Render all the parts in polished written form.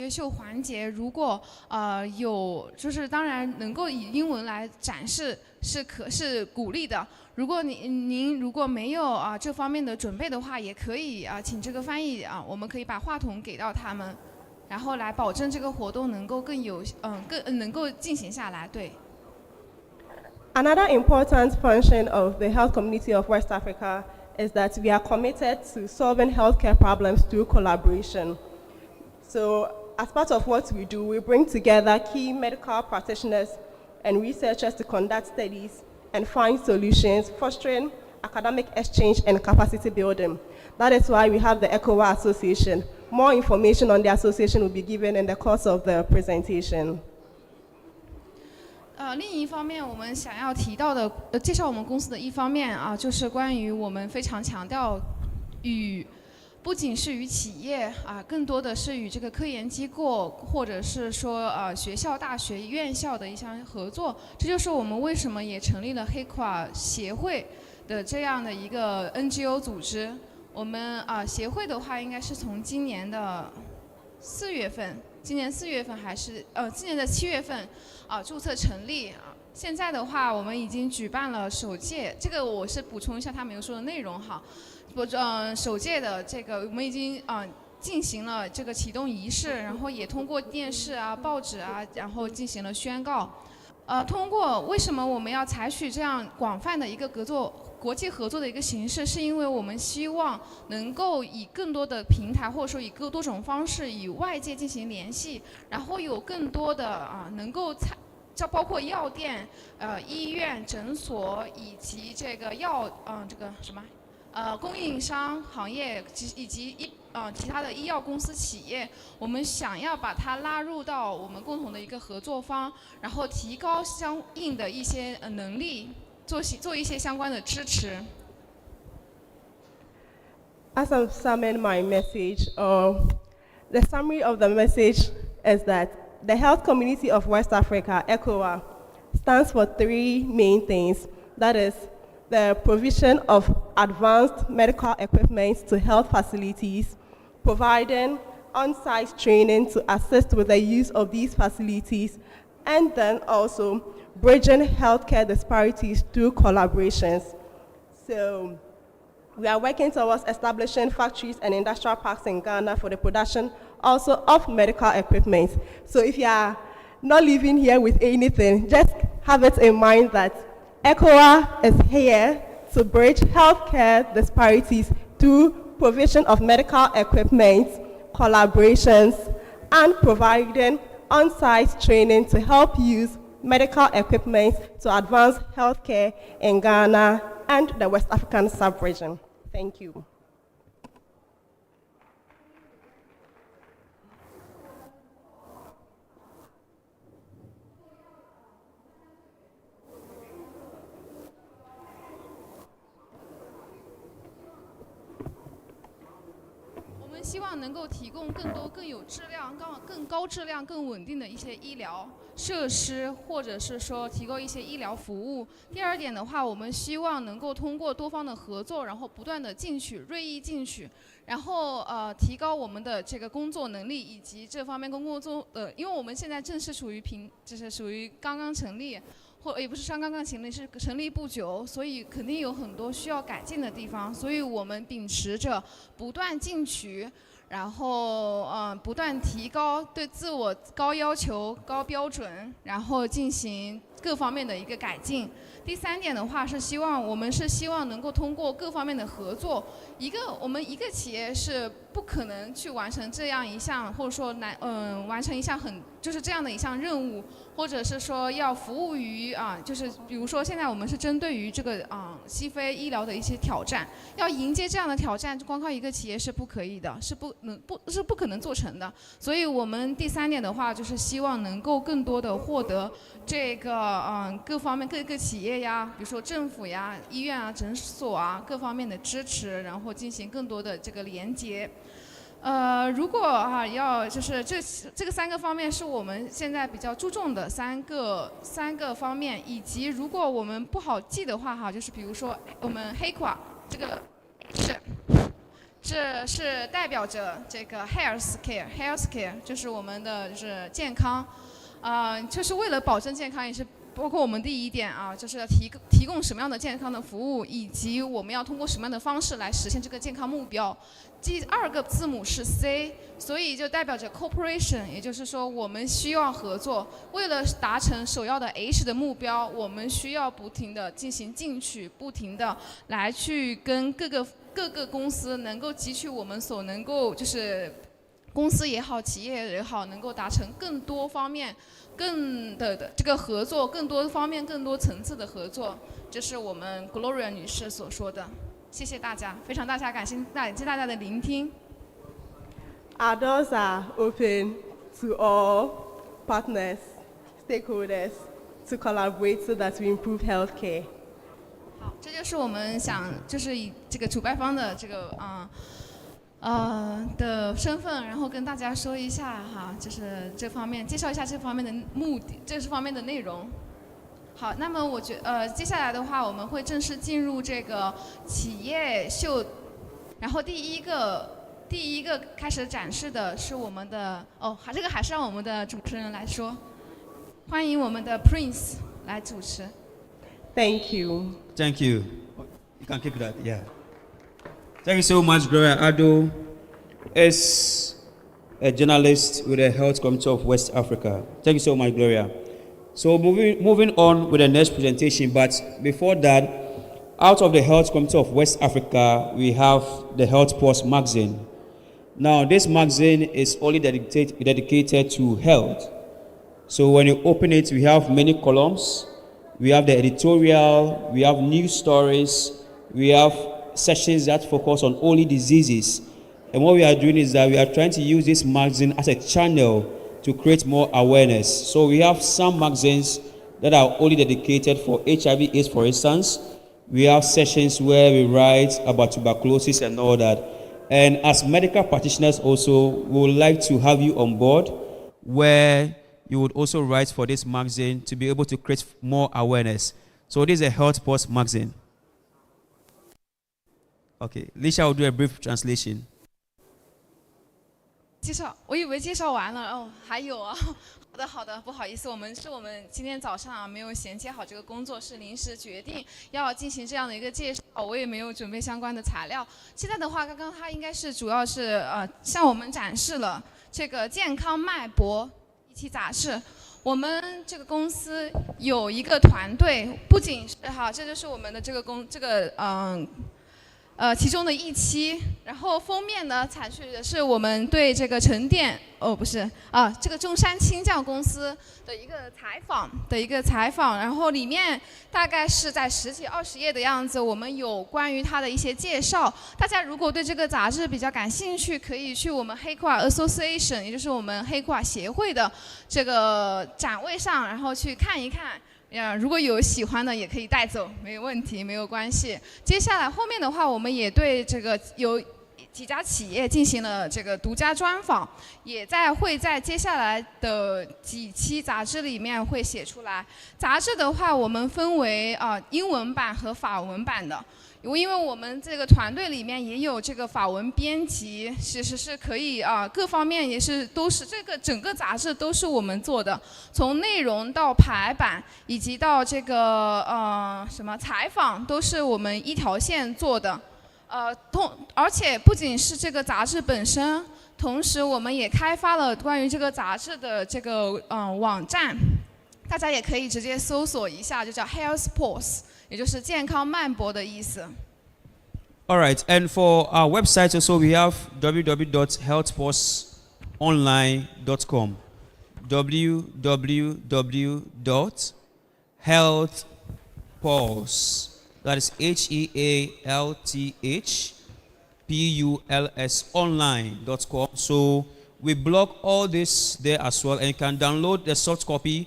学秀环节，如果有，就是当然能够以英文来展示是鼓励的。如果您如果没有这方面的准备的话，也可以请这个翻译我们可以把话筒给到他们，然后来保证这个活动能够更能够进行下来。对。Another important function of the health community of West Africa is that we are committed to solving healthcare problems through collaboration. So, as part of what we do, we bring together key medical practitioners and researchers to conduct studies and find solutions, fostering academic exchange and capacity building. That is why we have the Hcowa Association. More information on the association will be given in the course of the presentation. 另一方面，我们想要提到的，介绍我们公司的一方面就是关于我们非常强调不仅是与企业更多的是与这个科研机构或者是说学校、大学、院校的一项合作。这就是我们为什么也成立了Hcowa协会的这样的一个 NGO 组织。我们协会的话，应该是从今年的4月份，今年4月份还是今年的7月份注册成立。现在的话，我们已经举办了首届，这个我是补充一下他没有说的内容哈。首届的这个我们已经进行了这个启动仪式，然后也通过电视报纸然后进行了宣告。通过为什么我们要采取这样广泛的一个国际合作的一个形式，是因为我们希望能够以更多的平台或者说以更多种方式与外界进行联系，然后有更多的能够包括药店、医院、诊所以及这个供应商行业以及其他的医药公司企业，我们想要把它拉入到我们共同的一个合作方，然后提高相应的一些能力，做一些相关的支持。As I'm summing my message, the summary of the message is that the health community of West Africa, Hcowa, stands for 3 main things. That is the provision of advanced medical equipment to health facilities, providing on-site training to assist with the use of these facilities, and then also bridging healthcare disparities through collaborations. So we are working towards establishing factories and industrial parks in Ghana for the production also of medical equipment. So if you are not leaving here with anything, just have it in mind that Hcowa is here to bridge healthcare disparities through provision of medical equipment, collaborations, and providing on-site training to help use medical equipment to advance healthcare in Ghana and the West African sub-region. Thank you.我们希望能够提供更多、更有质量、更高质量、更稳定的一些医疗设施，或者是说提供一些医疗服务。第二点的话，我们希望能够通过多方的合作，然后不断的锐意进取，然后提高我们的这个工作能力以及这方面工作因为我们现在正是属于刚刚成立。也不是刚刚成立，是成立不久，所以肯定有很多需要改进的地方。所以我们秉持着不断进取，然后不断提高，对自我高要求、高标准，然后进行各方面的一个改进。第3点的话是我们希望能够通过各方面的合作，我们一个企业是不可能去完成这样一项，或者说完成一项就是这样的一项任务，或者是说要服务于就是比如说现在我们是针对于这个西非医疗的一些挑战，要迎接这样的挑战，光靠一个企业是不可以的，是不可能做成的。所以我们第3点的话，就是希望能够更多的获得这个各方面各个企业呀，比如说政府呀、医院啊、诊所啊各方面的支持，然后进行更多的这个连接。如果要就是这个3个方面是我们现在比较注重的三个方面，以及如果我们不好记的话就是比如说我们Hcowa这个是这是代表着这个 healthcare 就是我们的就是健康，就是为了保证健康，也是包括我们第一点啊，就是提供什么样的健康的服务，以及我们要通过什么样的方式来实现这个健康目标。第二个字母是 C， 所以就代表着 cooperation， 也就是说我们需要合作，为了达成首要的 H 的目标，我们需要不停的进行进取，不停的来去跟各个公司能够汲取我们所能够就是公司也好，企业也好，能够达成更多方面的这个合作，更多方面、更多层次的合作，这是我们 Gloria 女士所说的。谢谢大家，非常感谢大家的聆听。Our doors are open to all partners, stakeholders to collaborate so that we improve healthcare. 好，这就是我们就是以这个主办方的这个的身份，然后跟大家说一下哈，就是介绍一下这方面的目的，这方面的内容。好，那么接下来的话，我们会正式进入这个企业秀，然后第一个开始展示的是我们的这个还是让我们的主持人来说，欢迎我们的 Prince 来主持。Thank you. Thank you. You can keep that, yeah. Thank you so much, Gloria Ado. As a journalist with the Health Committee of West Africa. Thank you so much, Gloria. So moving on with the next presentation, but before that, out of the Health Committee of West Africa, we have the Health Post magazine. Now, this magazine is only dedicated to health. So when you open it, we have many columns. We have the editorial, we have news stories, we have sessions that focus on only diseases. And what we are doing is that we are trying to use this magazine as a channel to create more awareness. So we have some magazines that are only dedicated for HIV/AIDS, for instance. We have sessions where we write about tuberculosis and all that. And as medical practitioners also, we would like to have you on board where you would also write for this magazine to be able to create more awareness. So this is a Health Post magazine. Okay, Lisha will do a brief translation. 我以为介绍完了还有啊。好的，不好意思，我们今天早上没有衔接好这个工作，是临时决定要进行这样的一个介绍，我也没有准备相关的材料。现在的话，刚刚他应该是主要是向我们展示了这个健康脉搏一期杂志。我们这个公司有一个团队，不仅是这就是我们的其中的一期，然后封面呢采取的是我们对这个这个中山青酱公司的一个采访，然后里面大概是在10几20页的样子，我们有关于它的一些介绍。大家如果对这个杂志比较感兴趣，可以去我们Hcowa Association， 也就是我们Hcowa协会的这个展位上，然后去看一看。如果有喜欢的也可以带走，没有问题，没有关系。接下来后面的话，我们也对这个有几家企业进行了这个独家专访，会在接下来的几期杂志里面会写出来。杂志的话，我们分为英文版和法文版的。因为我们这个团队里面也有这个法文编辑，其实是可以各方面都是这个整个杂志都是我们做的，从内容到排版以及到这个采访都是我们一条线做的，而且不仅是这个杂志本身，同时我们也开发了关于这个杂志的这个网站，大家也可以直接搜索一下，就叫 Health Post。也就是健康脉搏的意思。All right, and for our website also we have www.healthpostonline.com. www.healthpulse, that is HEALTHPULS online.com. So we blog all this there as well, and you can download the soft copy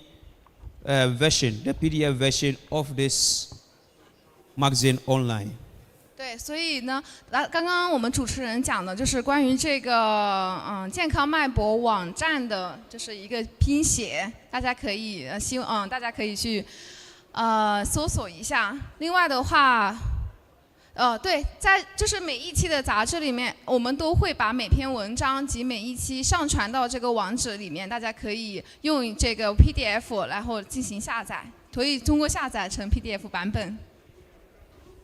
version, the PDF version of this magazine online. 对，所以呢，刚刚我们主持人讲的就是关于这个健康脉搏网站的，就是一个拼写，大家可以大家可以去搜索一下。另外的话，对，在就是每一期的杂志里面，我们都会把每篇文章及每一期上传到这个网址里面，大家可以用这个 PDF 然后进行下载，可以通过下载成 PDF 版本。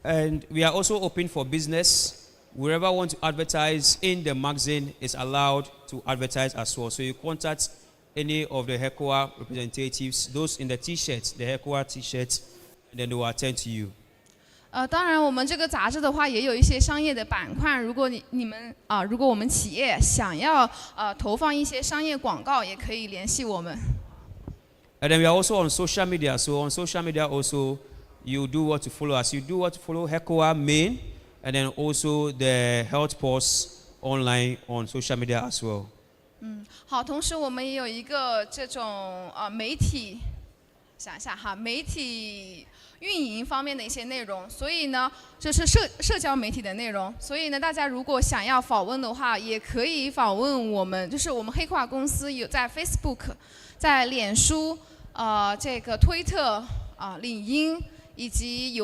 And we are also open for business. Wherever want to advertise in the magazine is allowed to advertise as well. So you contact any of the Hcowa representatives, those in the T-shirts, the Hcowa T-shirts, and then they will attend to you. 当然，我们这个杂志的话也有一些商业的板块。如果如果我们企业想要投放一些商业广告，也可以联系我们。And then we are also on social media. So on social media also, you do what to follow us. You do what to follow Hcowa main, and then also the health posts online on social media as well. 好，同时我们也有一个这种媒体，想一下哈，媒体运营方面的一些内容，所以呢，这是社交媒体的内容，所以呢，大家如果想要访问的话，也可以访问我们，就是我们黑跨公司有在 Facebook、在脸书、这个推特、领英以及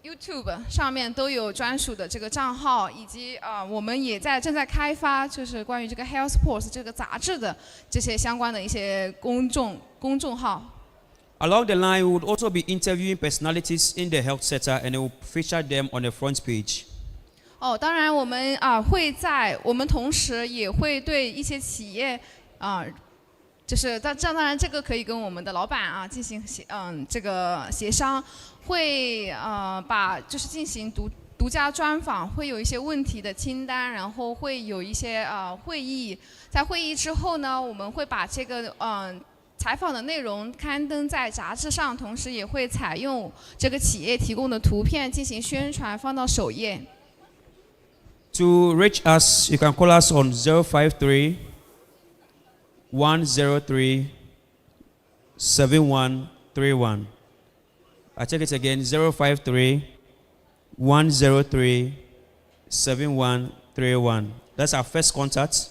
YouTube 上面都有专属的这个账号，以及我们也正在开发，就是关于这个 Health Post 这个杂志的这些相关的一些公众号。Along the line, we would also be interviewing personalities in the health sector, and it will feature them on the front page. 当然我们我们同时也会对一些企业就是当然这个可以跟我们的老板进行这个协商，会就是进行独家专访，会有一些问题的清单，然后会有一些会议，在会议之后呢，我们会把这个采访的内容刊登在杂志上，同时也会采用这个企业提供的图片进行宣传，放到首页。To reach us, you can call us on 053-103-7131. I check it again, 053-103-7131. That's our first contact.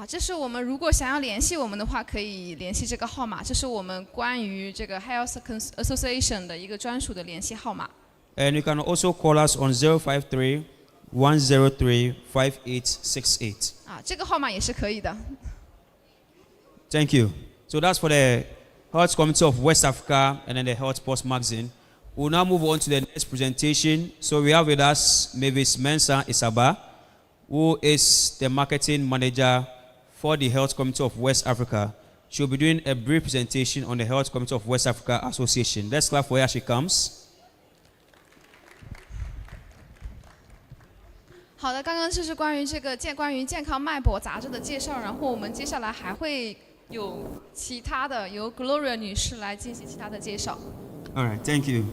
这是我们如果想要联系我们的话，可以联系这个号码。这是我们关于这个 Health Association 的一个专属的联系号码。And you can also call us on 053-103-5868. 这个号码也是可以的。Thank you. So that's for the Health Committee of West Africa and then the Health Post magazine. We'll now move on to the next presentation. So we have with us Mavis Mensah Isaba, who is the marketing manager for the Health Committee of West Africa. She'll be doing a brief presentation on the Health Committee of West Africa Association. Let's clap for her as she comes. 好的，刚刚就是关于健康脉搏杂志的介绍，然后我们接下来还会有其他的，由 Gloria 女士来进行其他的介绍。All right, thank you.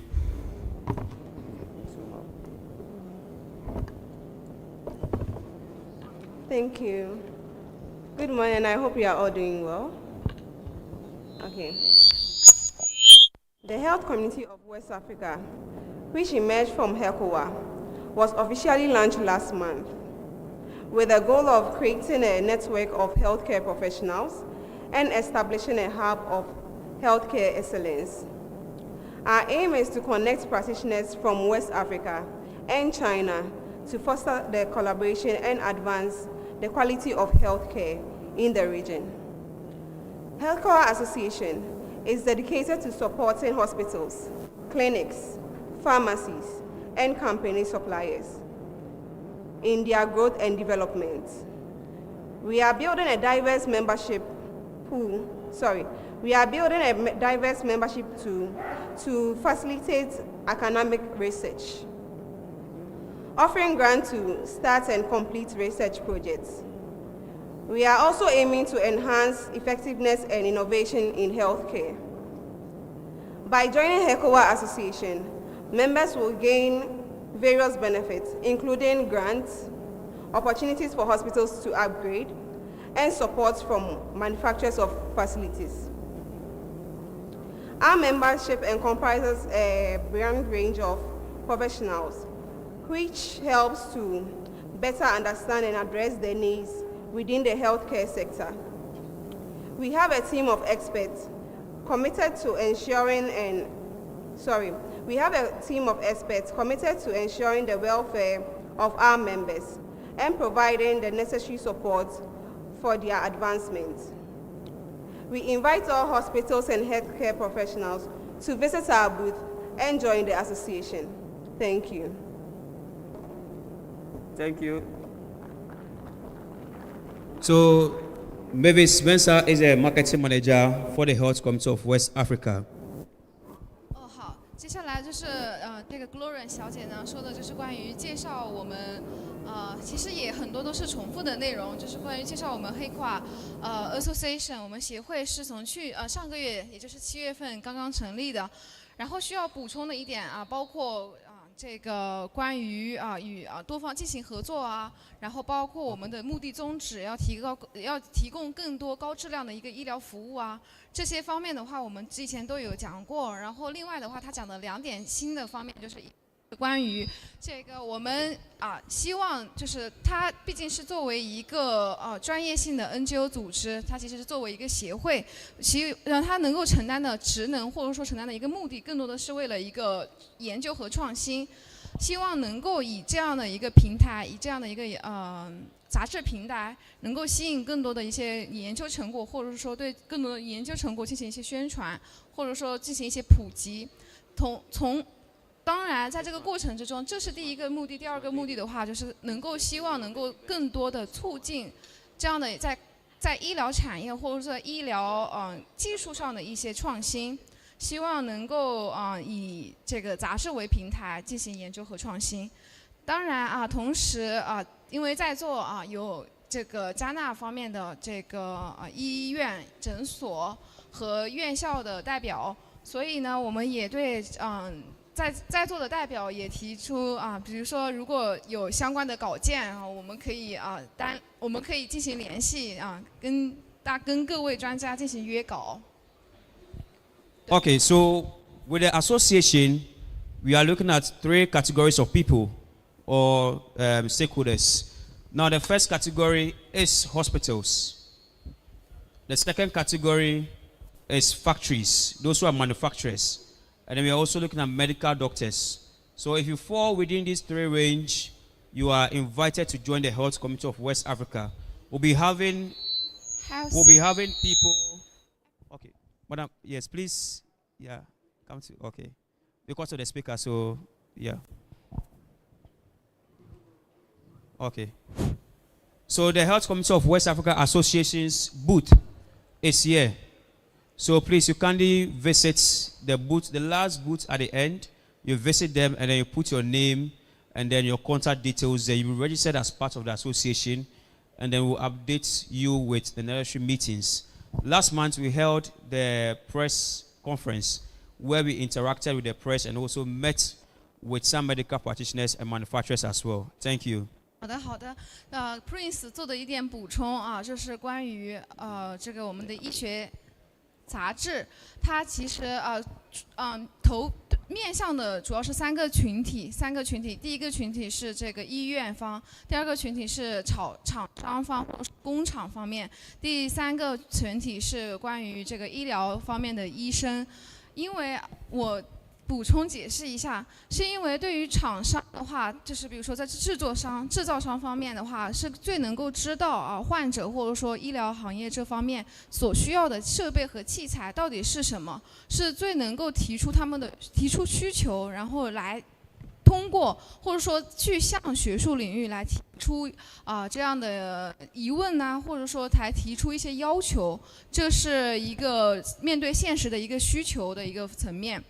Thank you. Good morning. I hope you are all doing well. Okay. The Health Community of West Africa, which emerged from Hcowa, was officially launched last month with the goal of creating a network of healthcare professionals and establishing a hub of healthcare excellence. Our aim is to connect practitioners from West Africa and China to foster the collaboration and advance the quality of healthcare in the region. Hcowa Association is dedicated to supporting hospitals, clinics, pharmacies, and company suppliers in their growth and development. We are building a diverse membership to facilitate academic research, offering grants to start and complete research projects. We are also aiming to enhance effectiveness and innovation in healthcare. By joining Hcowa Association, members will gain various benefits, including grants, opportunities for hospitals to upgrade, and support from manufacturers of facilities. Our membership encompasses a broad range of professionals, which helps to better understand and address the needs within the healthcare sector. We have a team of experts committed to ensuring an we have a team of experts committed to ensuring the welfare of our members and providing the necessary support for their advancement. We invite all hospitals and healthcare professionals to visit our booth and join the association. Thank you. Thank you. So, Mavis Spencer is a marketing manager for the Health Committee of West Africa. 好，接下来就是这个 Gloria 小姐呢说的就是关于介绍我们其实也很多都是重复的内容，就是关于介绍我们Hcowa Association， 我们协会是从上个月，也就是7月份刚刚成立的。然后需要补充的一点包括这个关于与多方进行合作然后包括我们的目的宗旨要提供更多高质量的一个医疗服务这些方面的话我们之前都有讲过。然后另外的话，他讲的2点新的方面就是关于这个我们希望就是它毕竟是作为一个专业性的 NGO 组织，它其实是作为一个协会，让它能够承担的职能或者说承担的一个目的，更多的是为了一个研究和创新，希望能够以这样的一个平台，以这样的一个杂志平台，能够吸引更多的一些研究成果，或者说对更多的研究成果进行一些宣传，或者说进行一些普及，当然，在这个过程之中，这是第一个目的。第二个目的的话，就是希望能够更多的促进这样的在医疗产业或者说医疗技术上的一些创新，希望能够以这个杂志为平台进行研究和创新。当然同时因为在座有这个加纳方面的这个医院、诊所和院校的代表，所以呢，我们也对在座的代表也提出比如说如果有相关的稿件我们可以进行联系跟各位专家进行约稿。Okay, so with the association, we are looking at 3 categories of people or stakeholders. Now, the first category is hospitals. The second category is factories, those who are manufacturers. And then we are also looking at medical doctors. So if you fall within these 3 range, you are invited to join the Health Committee of West Africa. We'll be having people. Okay, madam, yes, please. Yeah, come to. Okay, because of the speaker. So yeah. Okay. So the Health Committee of West Africa Association's booth is here. So please, you kindly visit the booth, the last booth at the end. You visit them and then you put your name and then your contact details there. You will be registered as part of the association and then we'll update you with the necessary meetings. Last month, we held the press conference where we interacted with the press and also met with some medical practitioners and manufacturers as well. Thank you. 好的，Prince 做的一点补充就是关于这个我们的医学杂志，它其实面向的主要是3个群体。第一个群体是这个医院方，第二个群体是厂商方或工厂方面，第3个群体是关于这个医疗方面的医生。因为我补充解释一下，是因为对于厂商的话，就是比如说在制造商方面的话，是最能够知道患者或者说医疗行业这方面所需要的设备和器材到底是什么，是最能够提出需求，然后来通过或者说去向学术领域来提出这样的疑问或者说才提出一些要求，这是一个面对现实的一个需求的一个层面。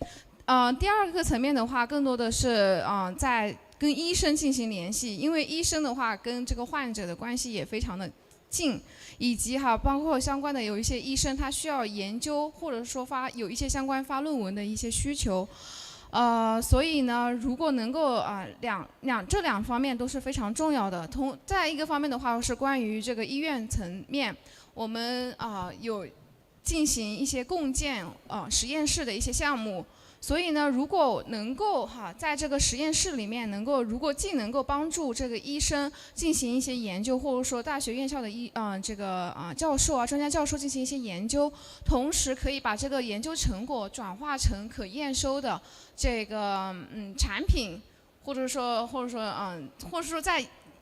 第二个层面的话，更多的是在跟医生进行联系，因为医生的话跟这个患者的关系也非常的近，以及包括相关的有一些医生他需要研究或者说有一些相关发论文的一些需求，所以呢，如果能够这两方面都是非常重要的。再一个方面的话是关于这个医院层面，我们有进行一些共建实验室的一些项目。所以呢，如果能够在这个实验室里面如果既能够帮助这个医生进行一些研究，或者说大学院校的教授啊、专家教授进行一些研究，同时可以把这个研究成果转化成可验收的这个产品，或者说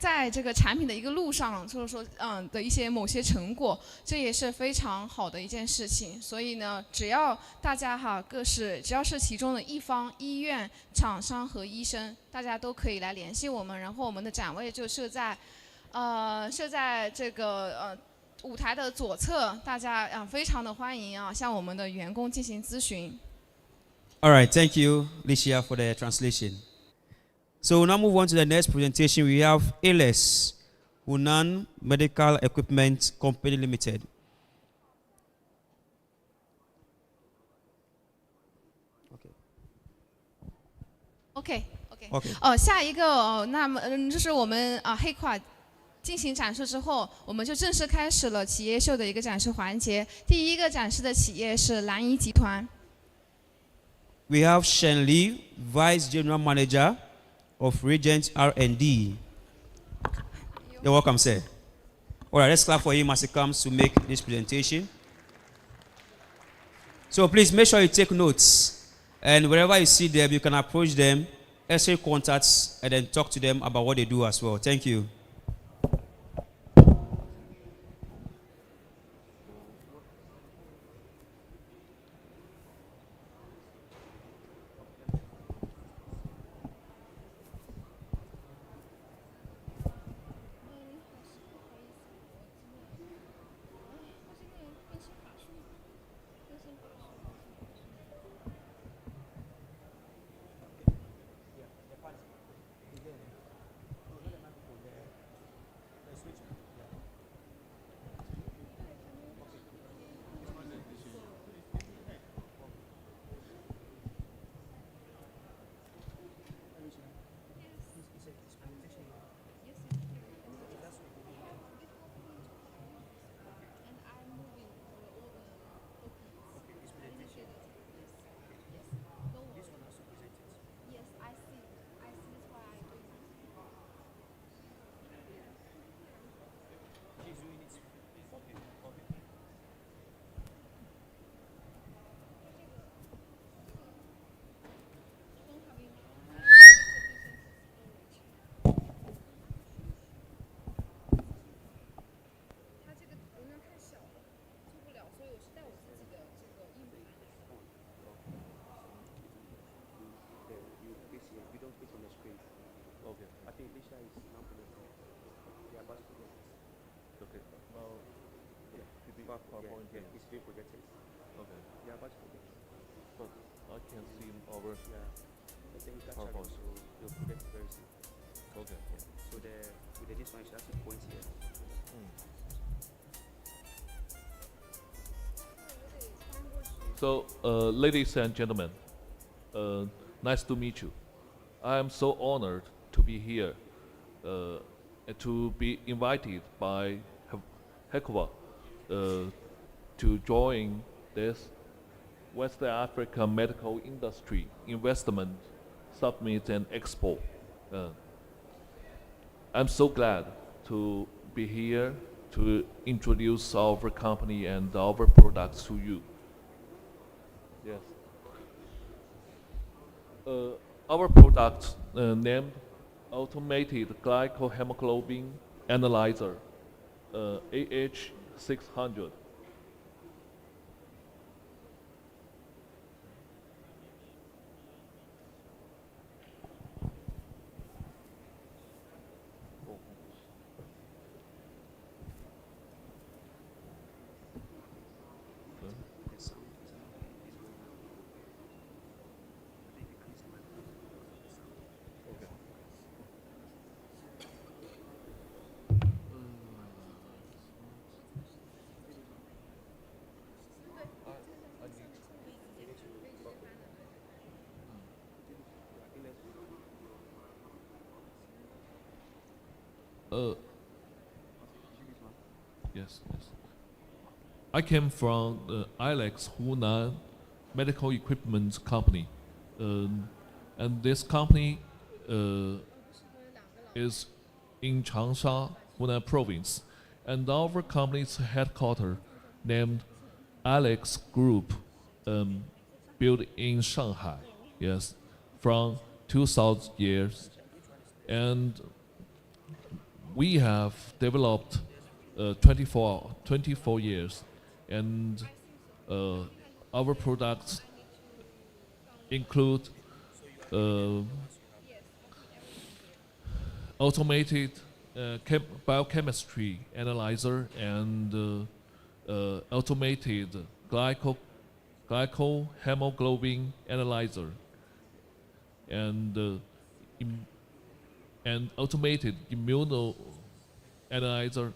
在这个产品的一个路上，或者说的一些某些成果，这也是非常好的一件事情。所以呢，只要大家只要是其中的一方，医院、厂商和医生，大家都可以来联系我们，然后我们的展位就设在这个舞台的左侧，大家非常的欢迎向我们的员工进行咨询。All right, thank you, Licia, for the translation. So now move on to the next presentation. We have ALES, Hunan Medical Equipment Company Limited. OK， OK。下一个那么这是我们Hcowa进行展示之后，我们就正式开始了企业秀的一个展示环节。第一个展示的企业是蓝怡集团。We have Shen Li, Vice General Manager of Regent R&D. You're welcome, sir. All right, let's clap for him as he comes to make this presentation. So please make sure you take notes. And wherever you see them, you can approach them, exchange contacts, and then talk to them about what they do as well. Thank you. I can't see over. I think that's PowerPoint. so you'll project very soon. Okay. So with the this one, you should actually point here. So, ladies and gentlemen, nice to meet you. I am so honored to be here, and to be invited by Hcowa to join this West African Medical Industry Investment Summit and Expo. I'm so glad to be here to introduce our company and our products to you. Yes. Our product named Automated Glycohemoglobin Analyzer, AH600. Yes. I came from the ILEX Hunan Medical Equipment Company. And this company is in Changsha, Hunan province. And our company's headquarters, named Alex Group, built in Shanghai, yes, from 2000 years. And we have developed 24 years, and our products include automated biochemistry analyzer and automated glycohemoglobin analyzer and automated immunoanalyzer.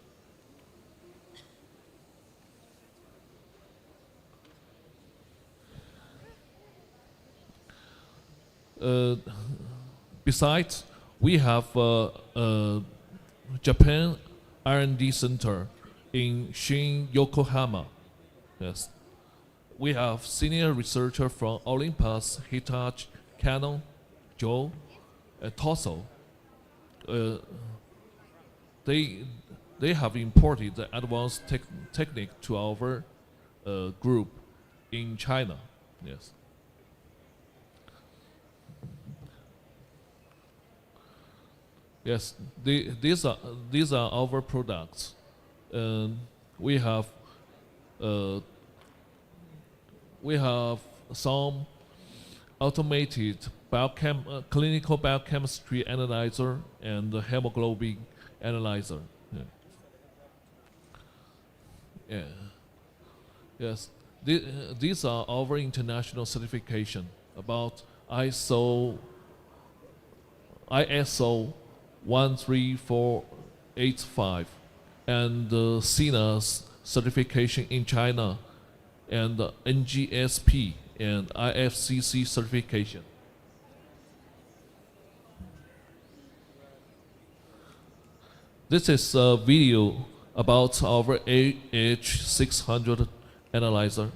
Besides, we have Japan R&D Center in Shin, Yokohama. Yes, we have senior researcher from Olympus, Hitachi, Canon, Joe, Tosso. They have imported the advanced technique to our group in China. Yes. Yes, these are our products. We have some automated clinical biochemistry analyzer and the hemoglobin analyzer. Yeah. Yeah. Yes, these are our international certification about ISO 13485 and CNAS certification in China and NGSP and IFCC certification. This is a video about our AH600 analyzer.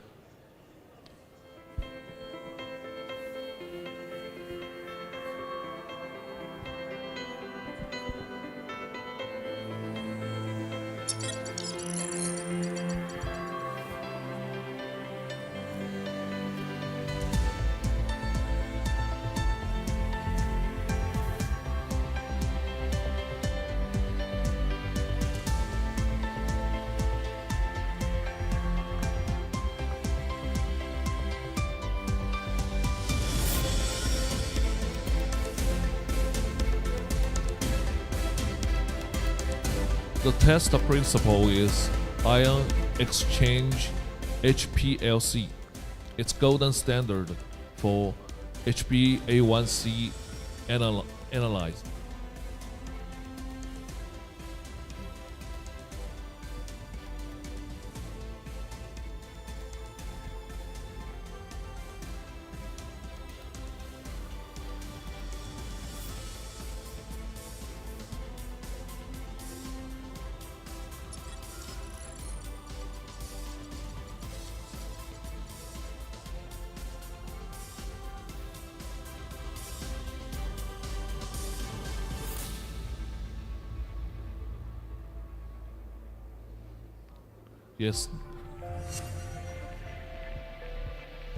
The test principle is ion exchange HPLC. It's golden standard for HbA1c analyze. Yes.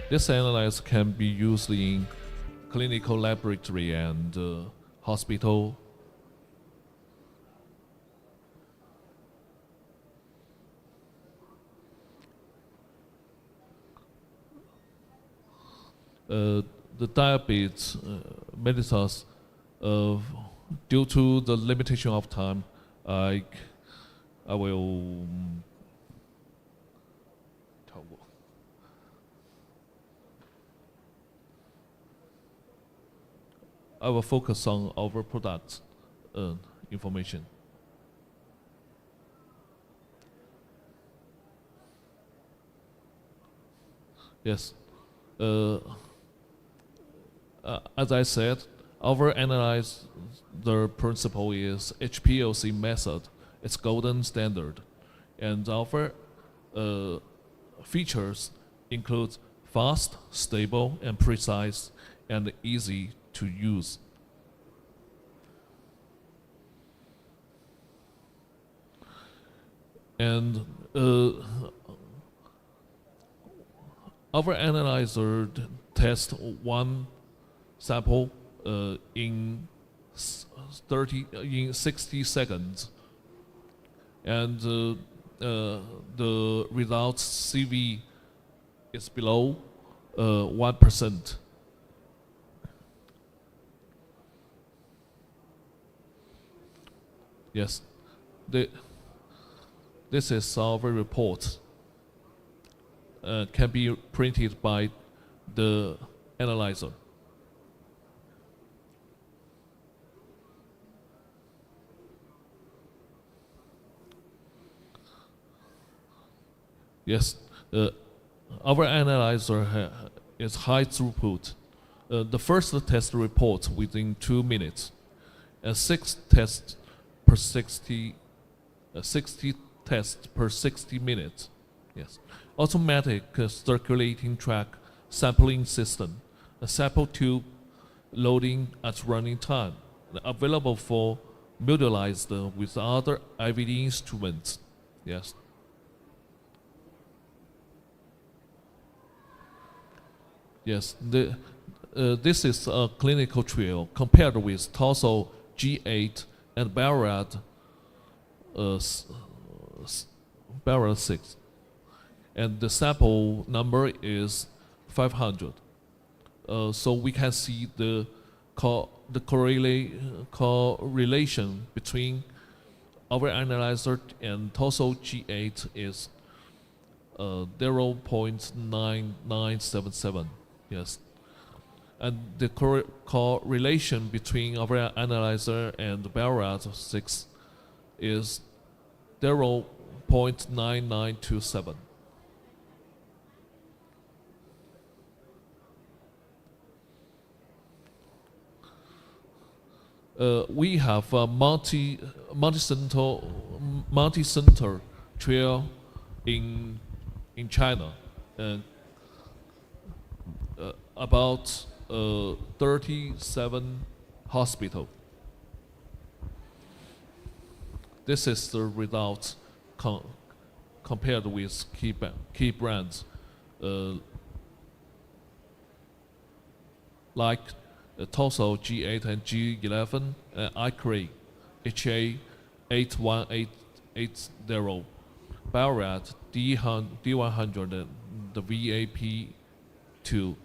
This analyzer can be used in clinical laboratory and hospital. The diabetes mellitus, due to the limitation of time, I will focus on our product information. Yes. As I said, our analyzer principle is HPLC method. It's golden standard. And our features include fast, stable, and precise and easy to use. And our analyzer tests one sample in 60 seconds, and the results CV is below 1%. Yes, this is our report. Can be printed by the analyzer. Yes, our analyzer is high throughput. The first test report within 2 minutes, and 6 tests per 60 tests per 60 minutes. Yes, automatic circulating track sampling system, a sample tube loading at running time, available for modularized with other IVD instruments. Yes. Yes, this is a clinical trial compared with Torsol G8 and Barrett 6. And the sample number is 500. So we can see the correlation between our analyzer and Torsol G8 is 0.9977. Yes, and the correlation between our analyzer and Barrett 6 is 0.9927. We have a multi-center trial in China, and about 37 hospitals. This is the result compared with key brands like Torsol G8 and G11, Icray, HA81880, Barrett D100, and the VAP2,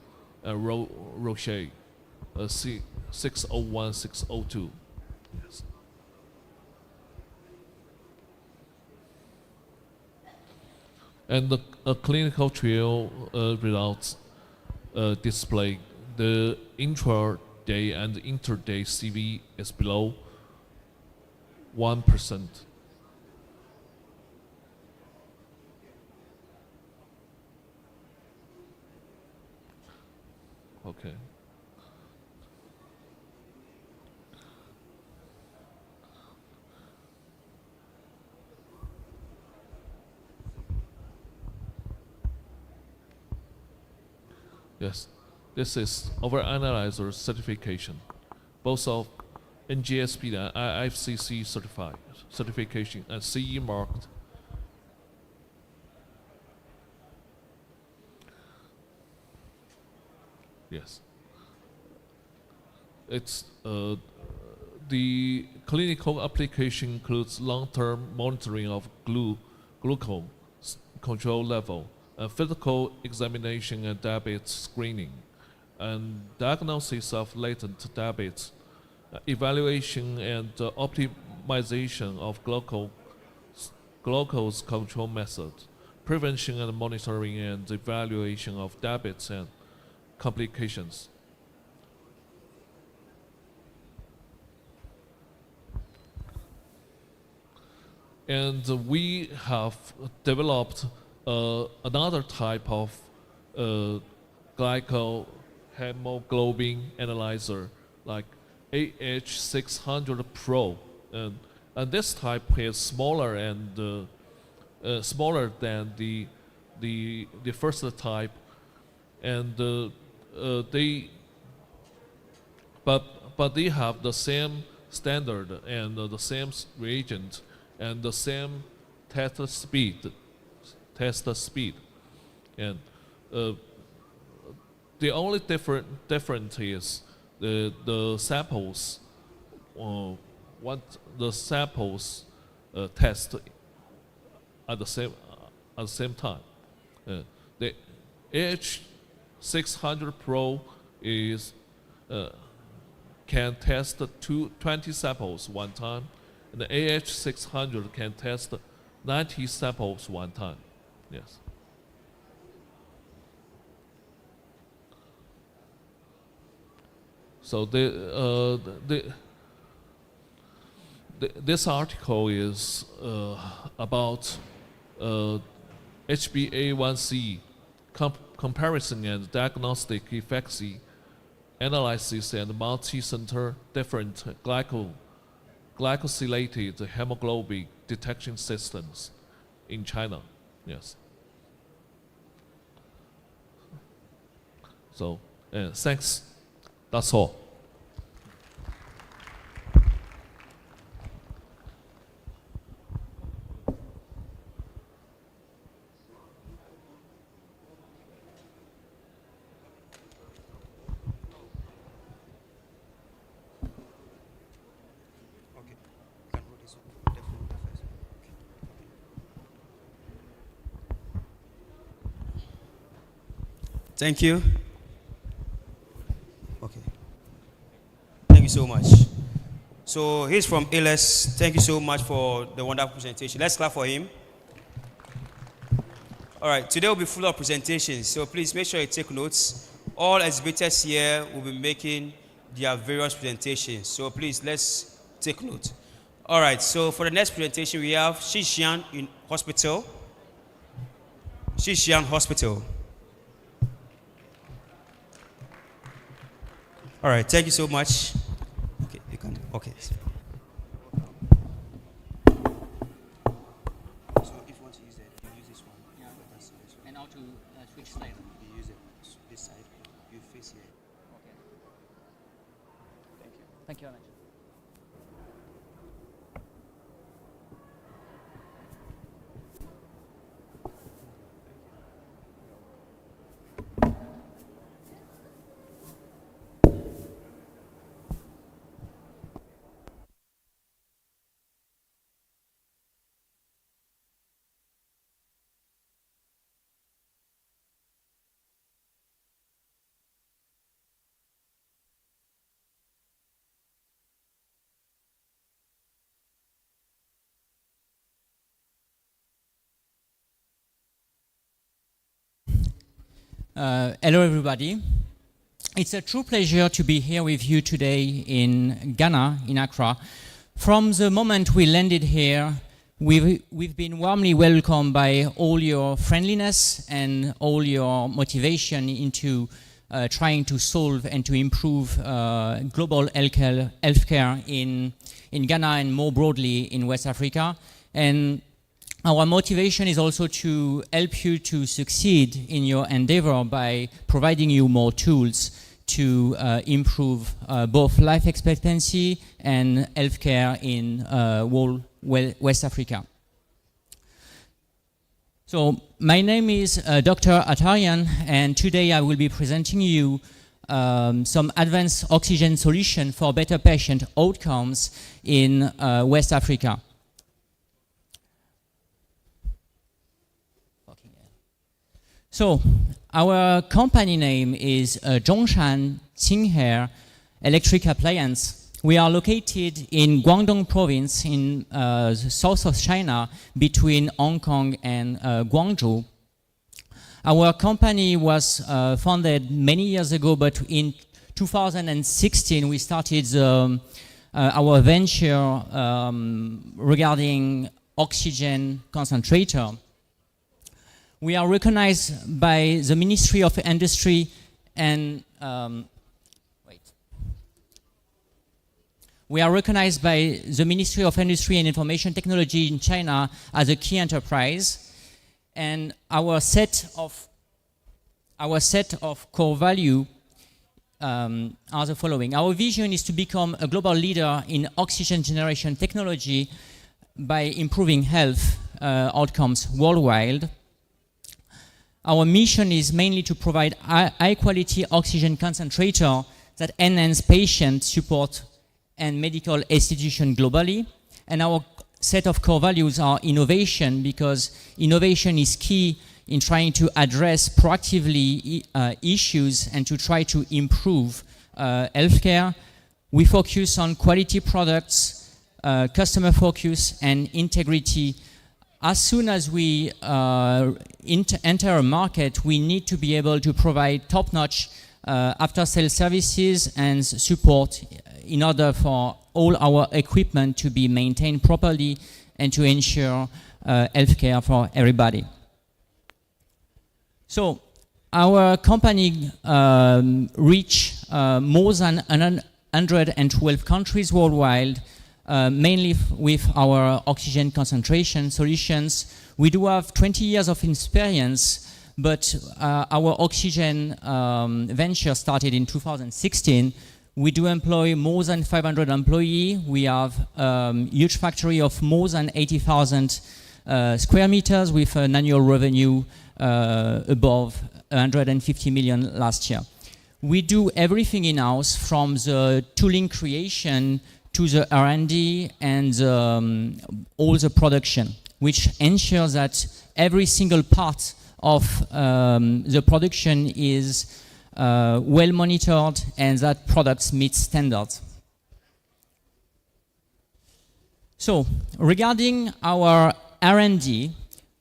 Roche 601602. Yes. And the clinical trial results display the intra-day and inter-day CV is below 1%. Okay. Yes, this is our analyzer certification, both of NGSP and IFCC certification and CE marked. Yes. It's the clinical application includes long-term monitoring of glucose control level, physical examination and diabetes screening, and diagnosis of latent diabetes, evaluation and optimization of glucose control methods, prevention and monitoring and evaluation of diabetes and complications. And we have developed another type of glycohemoglobin analyzer, like AH600 Pro, and this type is smaller and smaller than the first type, and but they have the same standard and the same reagent and the same test speed. And the only difference is the samples. What the samples test at the same time. The AH600 Pro is can test 20 samples one time, and the AH600 can test 90 samples one time. Yes. So this article is about HbA1c comparison and diagnostic efficacy analysis and multi-center different glycosylated hemoglobin detection systems in China. Yes. So thanks. That's all. Okay. Can hold this one. Definitely first. Okay. Thank you. Okay. Thank you so much. So he's from ALS. Thank you so much for the wonderful presentation. Let's clap for him. All right, today will be full of presentations, so please make sure you take notes. All exhibitors here will be making their various presentations, so please let's take note. All right, so for the next presentation we have Xishan Hospital. Xishan Hospital. All right, thank you so much. Okay, you can. Okay. So if you want to use it, you use this one. Yeah. That's this one. And how to switch side. You use it this side. You face here. Okay. Thank you very much. Hello everybody. It's a true pleasure to be here with you today in Ghana, in Accra. From the moment we landed here, we've been warmly welcomed by all your friendliness and all your motivation into trying to solve and to improve global healthcare in Ghana and more broadly in West Africa. And our motivation is also to help you to succeed in your endeavor by providing you more tools to improve both life expectancy and healthcare in whole West Africa. So my name is Dr. Atarian, and today I will be presenting you some advanced oxygen solution for better patient outcomes in West Africa. So, our company name is Zhongshan Qinghe Electric Appliance. We are located in Guangdong province in the south of China between Hong Kong and Guangzhou. Our company was founded many years ago, but in 2016 we started our venture regarding oxygen concentrator. We are recognized by the Ministry of Industry and we are recognized by the Ministry of Industry and Information Technology in China as a key enterprise, and our set of core value are the following. Our vision is to become a global leader in oxygen generation technology by improving health outcomes worldwide. Our mission is mainly to provide high-quality oxygen concentrator that enhance patient support and medical institutions globally. And our set of core values are innovation, because innovation is key in trying to address proactively issues and to try to improve healthcare. We focus on quality products, customer focus, and integrity. As soon as we enter a market, we need to be able to provide top-notch after-sales services and support in order for all our equipment to be maintained properly and to ensure healthcare for everybody. So our company reach more than 112 countries worldwide, mainly with our oxygen concentration solutions. We do have 20 years of experience, but our oxygen venture started in 2016. We do employ more than 500 employees. We have a huge factory of more than 80,000 square meters with an annual revenue above 150 million last year. We do everything in-house, from the tooling creation to the R&D and all the production, which ensures that every single part of the production is well monitored and that products meet standards. So, regarding our R&D,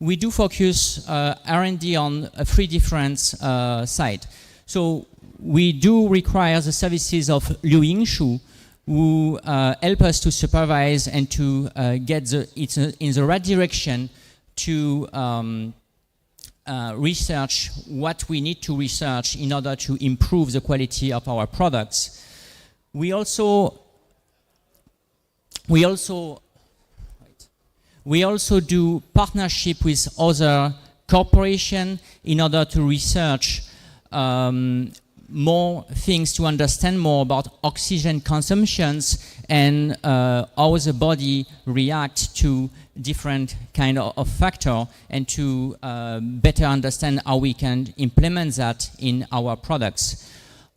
we do focus R&D on three different sides. So, we do require the services of Liu Yingshu, who help us to supervise and to get it in the right direction to research what we need to research in order to improve the quality of our products. We also do partnership with other corporations in order to research more things, to understand more about oxygen consumptions and how the body reacts to different kind of factor, and to better understand how we can implement that in our products.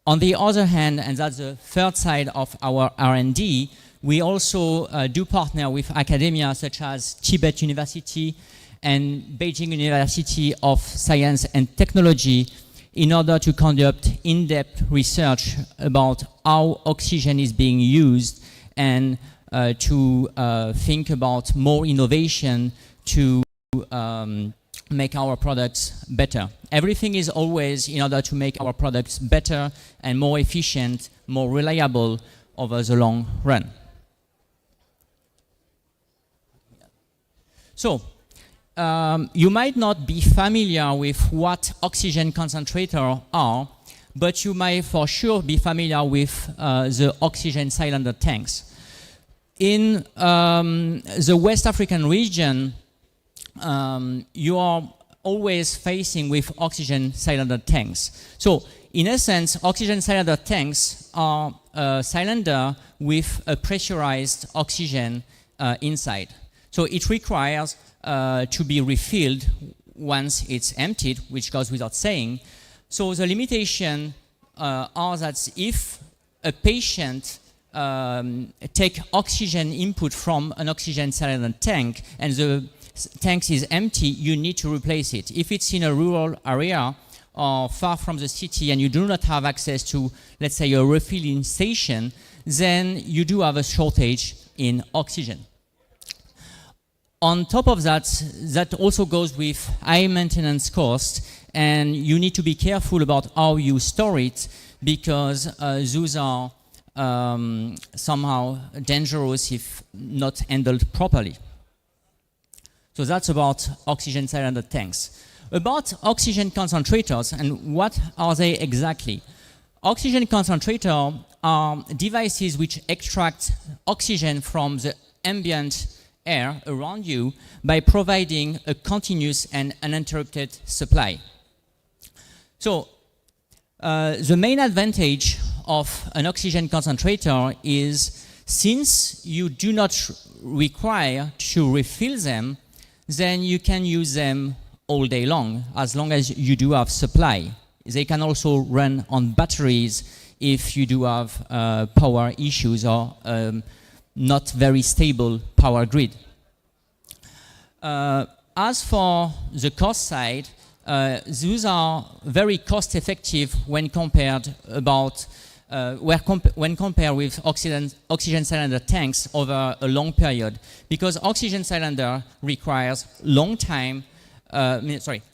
On the other hand, and that's the third side of our R&D, we also do partner with academia such as Tibet University and Beijing University of Science and Technology in order to conduct in-depth research about how oxygen is being used, and to think about more innovation to make our products better. Everything is always in order to make our products better and more efficient, more reliable over the long run. So, you might not be familiar with what oxygen concentrators are, but you might for sure be familiar with the oxygen cylinder tanks. In the West African region, you are always facing with oxygen cylinder tanks. So, in essence, oxygen cylinder tanks are a cylinder with a pressurized oxygen inside. So it requires to be refilled once it's emptied, which goes without saying. So the limitation are that if a patient take oxygen input from an oxygen cylinder tank and the tank is empty, you need to replace it. If it's in a rural area or far from the city and you do not have access to, let's say, a refilling station, then you do have a shortage in oxygen. On top of that, that also goes with high maintenance costs, and you need to be careful about how you store it, because those are somehow dangerous if not handled properly. So that's about oxygen cylinder tanks. About oxygen concentrators, and what are they exactly? Oxygen concentrators are devices which extract oxygen from the ambient air around you by providing a continuous and uninterrupted supply. So the main advantage of an oxygen concentrator is, since you do not require to refill them, then you can use them all day long as long as you do have supply. They can also run on batteries if you do have power issues or not very stable power grid. As for the cost side, those are very cost effective when compared with oxygen cylinder tanks over a long period, because oxygen cylinder requires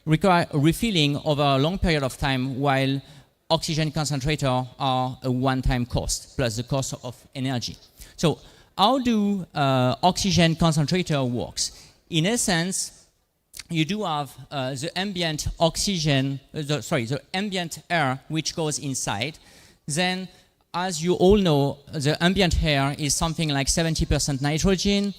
require refilling over a long period of time, while oxygen concentrator are a one-time cost plus the cost of energy. So how do oxygen concentrator works? In essence, you do have the ambient oxygen, the ambient air which goes inside. Then, as you all know, the ambient air is something like 70% nitrogen,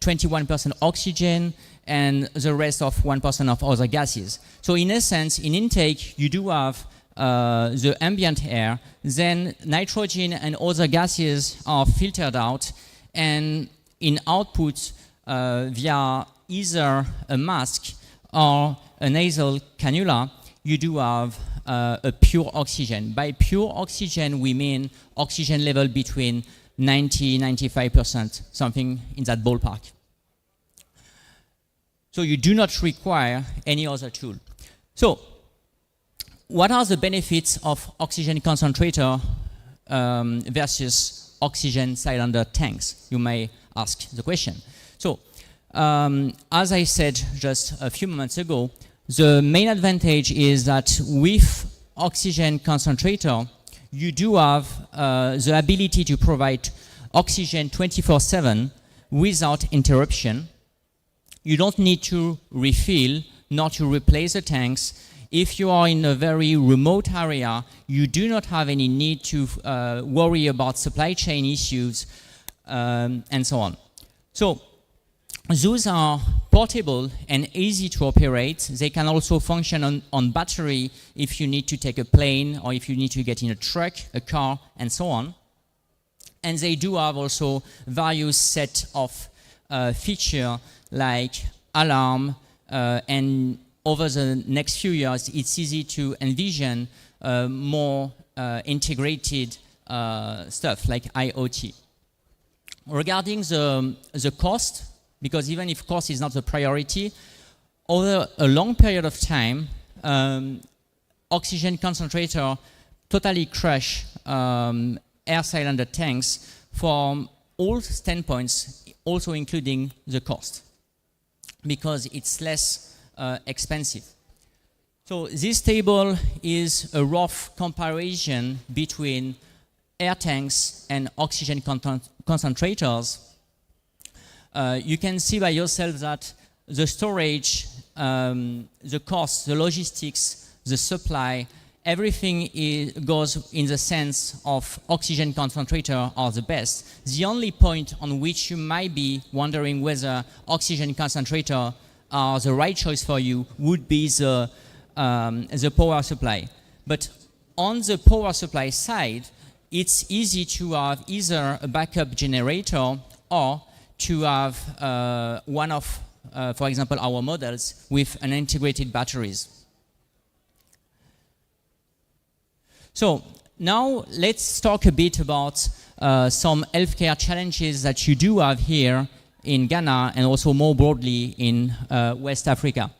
21% oxygen, and the rest of 1% of other gases. So in essence, in intake, you do have the ambient air, then nitrogen and other gases are filtered out, and in output via either a mask or a nasal cannula, you do have a pure oxygen. By pure oxygen, we mean oxygen level between 90-95%, something in that ballpark. So you do not require any other tool. So what are the benefits of oxygen concentrator versus oxygen cylinder tanks? You may ask the question. So as I said just a few moments ago, the main advantage is that with oxygen concentrator, you do have the ability to provide oxygen 24/7 without interruption. You don't need to refill, nor to replace the tanks. If you are in a very remote area, you do not have any need to worry about supply chain issues and so on. So those are portable and easy to operate. They can also function on battery if you need to take a plane or if you need to get in a truck, a car, and so on. And they do have also various set of features like alarm, and over the next few years, it's easy to envision more integrated stuff like IoT. Regarding the cost, because even if cost is not the priority, over a long period of time, oxygen concentrator totally crush air cylinder tanks from all standpoints, also including the cost, because it's less expensive. So this table is a rough comparison between air tanks and oxygen concentrators. You can see by yourself that the storage, the cost, the logistics, the supply, everything goes in the sense of oxygen concentrator are the best. The only point on which you might be wondering whether oxygen concentrator are the right choice for you would be the power supply. But on the power supply side, it's easy to have either a backup generator or to have one of, for example, our models with an integrated batteries. So now let's talk a bit about some healthcare challenges that you do have here in Ghana and also more broadly in West Africa.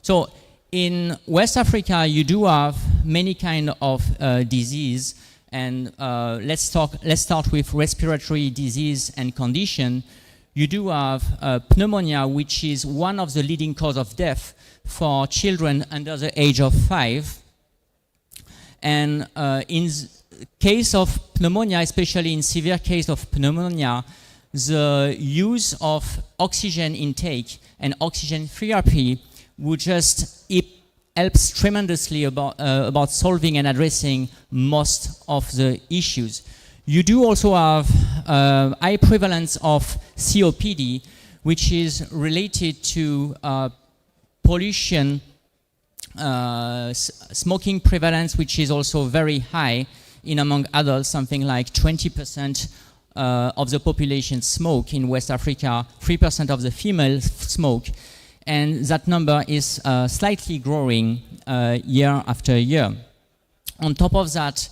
So in West Africa, you do have many kind of disease, and let's start with respiratory disease and condition. You do have pneumonia, which is one of the leading cause of death for children under the age of 5. And in case of pneumonia, especially in severe case of pneumonia, the use of oxygen intake and oxygen therapy would just helps tremendously about solving and addressing most of the issues. You do also have high prevalence of COPD, which is related to pollution, smoking prevalence, which is also very high, in among adults, something like 20% of the population smoke in West Africa, 3% of the females smoke, and that number is slightly growing year after year. On top of that,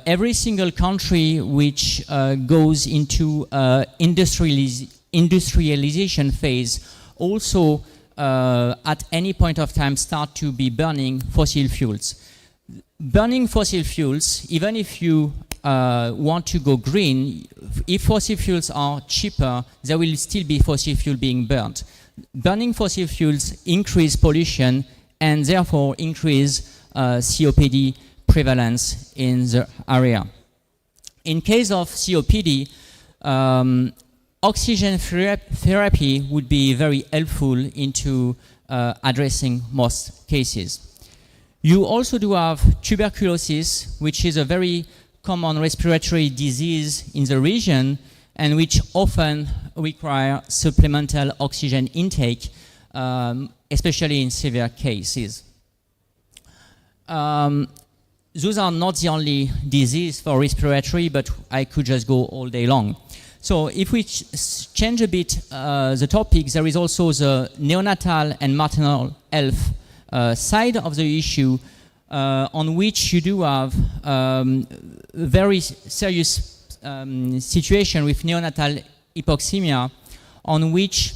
every single country which goes into industrialization phase also at any point of time start to be burning fossil fuels. Burning fossil fuels, even if you want to go green, if fossil fuels are cheaper, there will still be fossil fuel being burnt. Burning fossil fuels increase pollution and therefore increase COPD prevalence in the area. In case of COPD, oxygen therapy would be very helpful into addressing most cases. You also do have tuberculosis, which is a very common respiratory disease in the region and which often require supplemental oxygen intake, especially in severe cases. Those are not the only disease for respiratory, but I could just go all day long. So if we change a bit the topic, there is also the neonatal and maternal health side of the issue, on which you do have very serious situation with neonatal hypoxemia, on which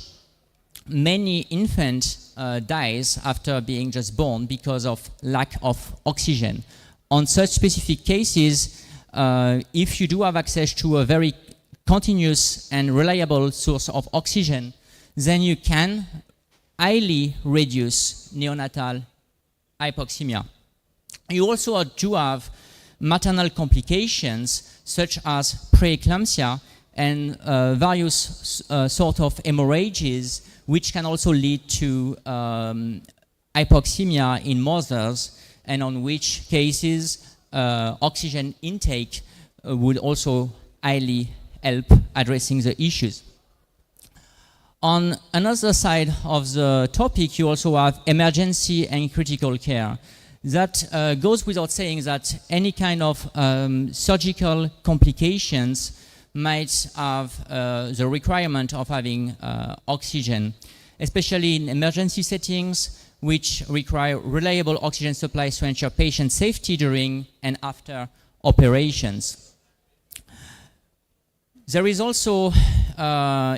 many infants dies after being just born because of lack of oxygen. On such specific cases, if you do have access to a very continuous and reliable source of oxygen, then you can highly reduce neonatal hypoxemia. You also do have maternal complications such as preeclampsia and various sort of hemorrhages, which can also lead to hypoxemia in mothers, and on which cases oxygen intake would also highly help addressing the issues. On another side of the topic, you also have emergency and critical care. That goes without saying that any kind of surgical complications might have the requirement of having oxygen, especially in emergency settings, which require reliable oxygen supplies to ensure patient safety during and after operations. There is also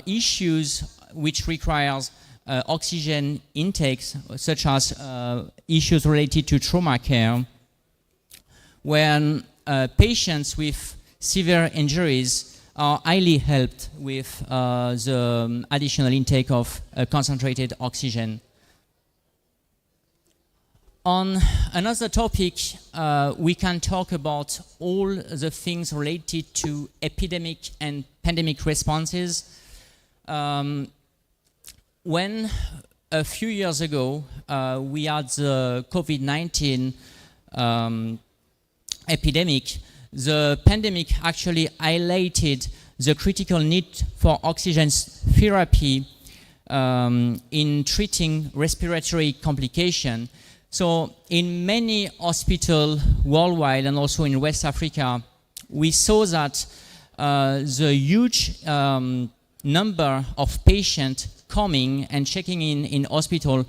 issues which requires oxygen intakes, such as issues related to trauma care, when patients with severe injuries are highly helped with the additional intake of concentrated oxygen. On another topic, we can talk about all the things related to epidemic and pandemic responses. When a few years ago we had the COVID-19 epidemic, the pandemic actually highlighted the critical need for oxygen therapy in treating respiratory complications. So in many hospitals worldwide and also in West Africa, we saw that the huge number of patients coming and checking in hospital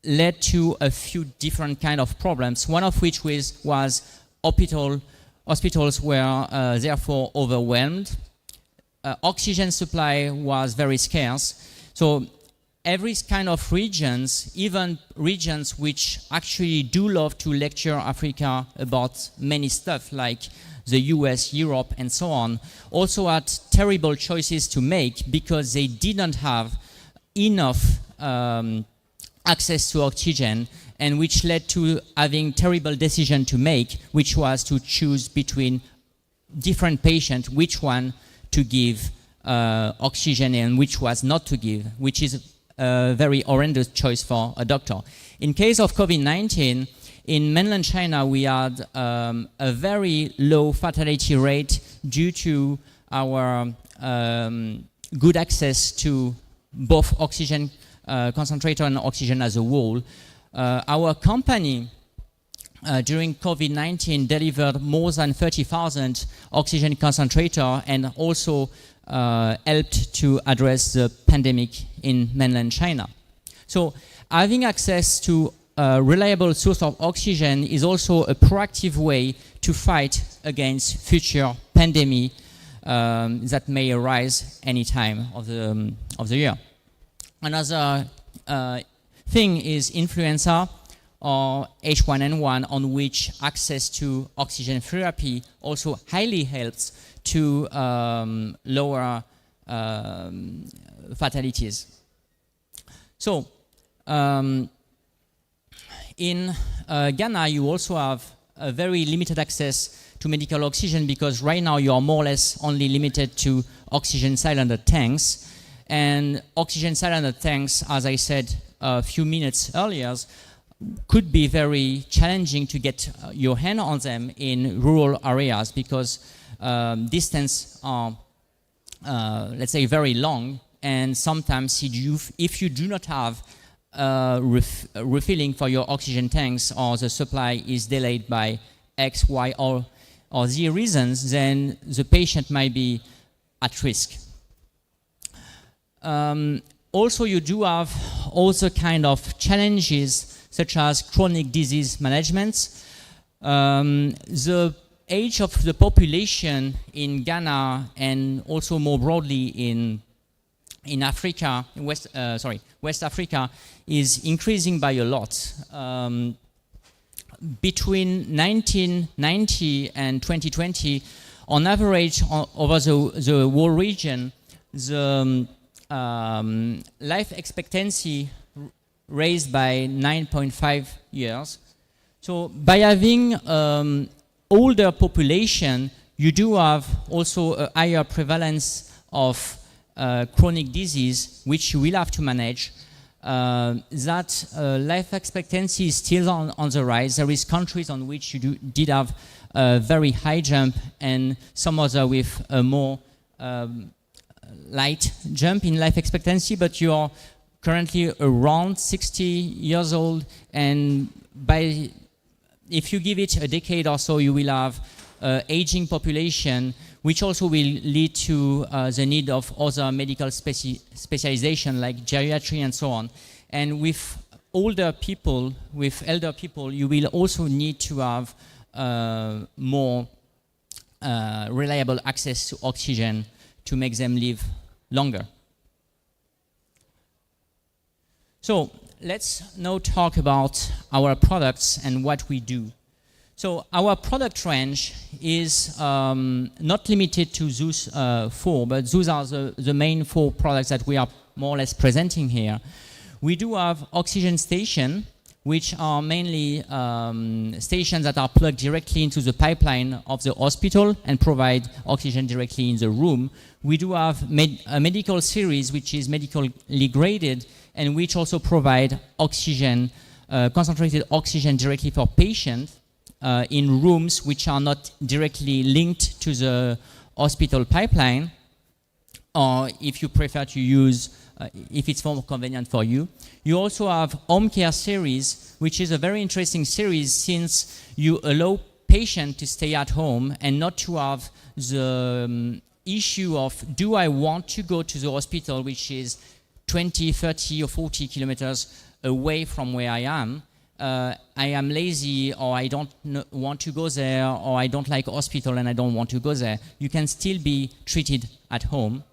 led to a few different kind of problems, one of which was hospitals were therefore overwhelmed. Oxygen supply was very scarce. So every kind of regions, even regions which actually do love to lecture Africa about many stuff like the US, Europe, and so on, also had terrible choices to make because they didn't have enough access to oxygen, and which led to having terrible decision to make, which was to choose between different patients which one to give oxygen and which was not to give, which is a very horrendous choice for a doctor. In case of COVID-19, in mainland China, we had a very low fatality rate due to our good access to both oxygen concentrator and oxygen as a whole. Our company during COVID-19 delivered more than 30,000 oxygen concentrator and also helped to address the pandemic in mainland China. So having access to a reliable source of oxygen is also a proactive way to fight against future pandemic that may arise any time of the year. Another thing is influenza or H1N1, on which access to oxygen therapy also highly helps to lower fatalities. So in Ghana, you also have a very limited access to medical oxygen, because right now you are more or less only limited to oxygen cylinder tanks. And oxygen cylinder tanks, as I said a few minutes earlier, could be very challenging to get your hand on them in rural areas, because distance are, let's say, very long, and sometimes if you do not have refilling for your oxygen tanks, or the supply is delayed by X, Y, or Z reasons, then the patient might be at risk. Also, you do have other kind of challenges, such as chronic disease management. The age of the population in Ghana, and also more broadly in Africa, West Africa, is increasing by a lot. Between 1990 and 2020, on average, over the whole region, the life expectancy raised by 9.5 years. So by having older population, you do have also a higher prevalence of chronic disease, which you will have to manage. That life expectancy is still on the rise. There is countries on which you did have a very high jump, and some other with a more light jump in life expectancy, but you are currently around 60 years old, and if you give it a decade or so, you will have aging population, which also will lead to the need of other medical specialization like geriatry and so on. And with elder people, you will also need to have more reliable access to oxygen to make them live longer. So let's now talk about our products and what we do. So our product range is not limited to those four, but those are the main four products that we are more or less presenting here. We do have oxygen station, which are mainly stations that are plugged directly into the pipeline of the hospital and provide oxygen directly in the room. We do have a medical series, which is medically graded, and which also provide oxygen, concentrated oxygen directly for patients in rooms which are not directly linked to the hospital pipeline, or if you prefer to use, if it's more convenient for you. You also have home care series, which is a very interesting series, since you allow patients to stay at home and not to have the issue of, do I want to go to the hospital, which is 20, 30 or 40 kilometers away from where I am. I am lazy, or I don't want to go there, or I don't like hospital and I don't want to go there. You can still be treated at home.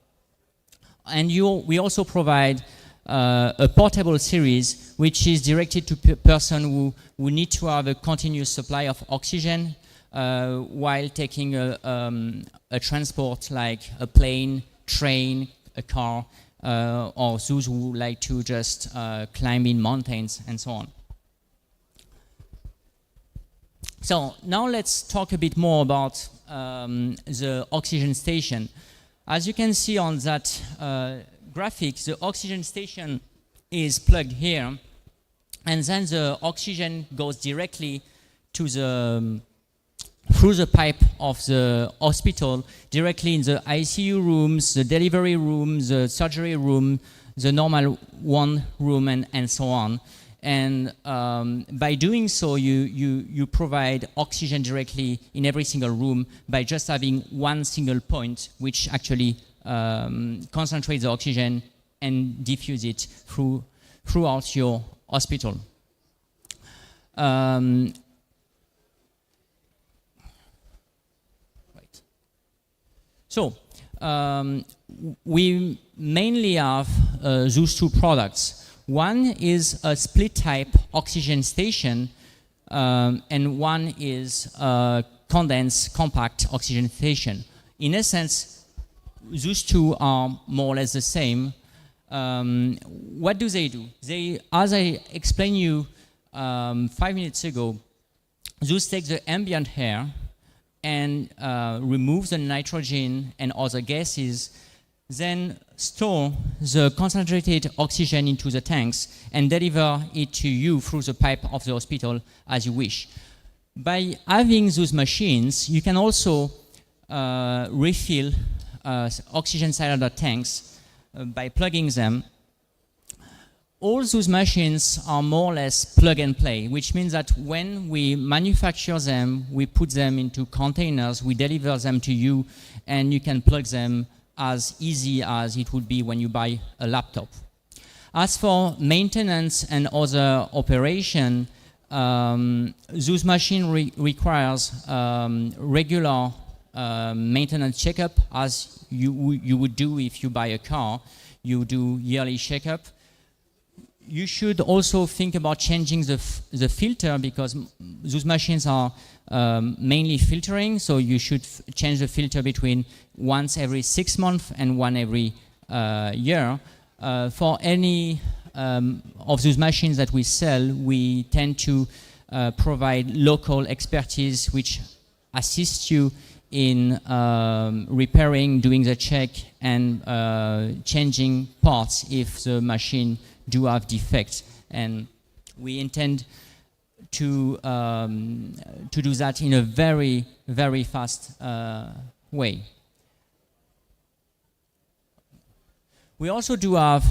And we also provide a portable series, which is directed to person who need to have a continuous supply of oxygen while taking a transport like a plane, train, a car, or those who like to just climb in mountains and so on. So now let's talk a bit more about the oxygen station. As you can see on that graphic, the oxygen station is plugged here, and then the oxygen goes directly to through the pipe of the hospital, directly in the ICU rooms, the delivery room, the surgery room, the normal one room, and so on. And by doing so, you provide oxygen directly in every single room by just having one single point, which actually concentrates the oxygen and diffuse it throughout your hospital. Right. So we mainly have those two products. One is a split type oxygen station, and one is a condensed compact oxygen station. In essence, those two are more or less the same. What do? They, as I explained you 5 minutes ago, those take the ambient air and remove the nitrogen and other gases, then store the concentrated oxygen into the tanks and deliver it to you through the pipe of the hospital as you wish. By having those machines, you can also refill oxygen cylinder tanks by plugging them. All those machines are more or less plug and play, which means that when we manufacture them, we put them into containers, we deliver them to you, and you can plug them as easy as it would be when you buy a laptop. As for maintenance and other operation, those machines requires regular maintenance checkup, as you would do if you buy a car. You do yearly checkup. You should also think about changing the filter, because those machines are mainly filtering, so you should change the filter between once every 6 months and one every year. For any of those machines that we sell, we tend to provide local expertise which assists you in repairing, doing the check, and changing parts if the machine do have defects. And we intend to do that in a very, very fast way. We also do have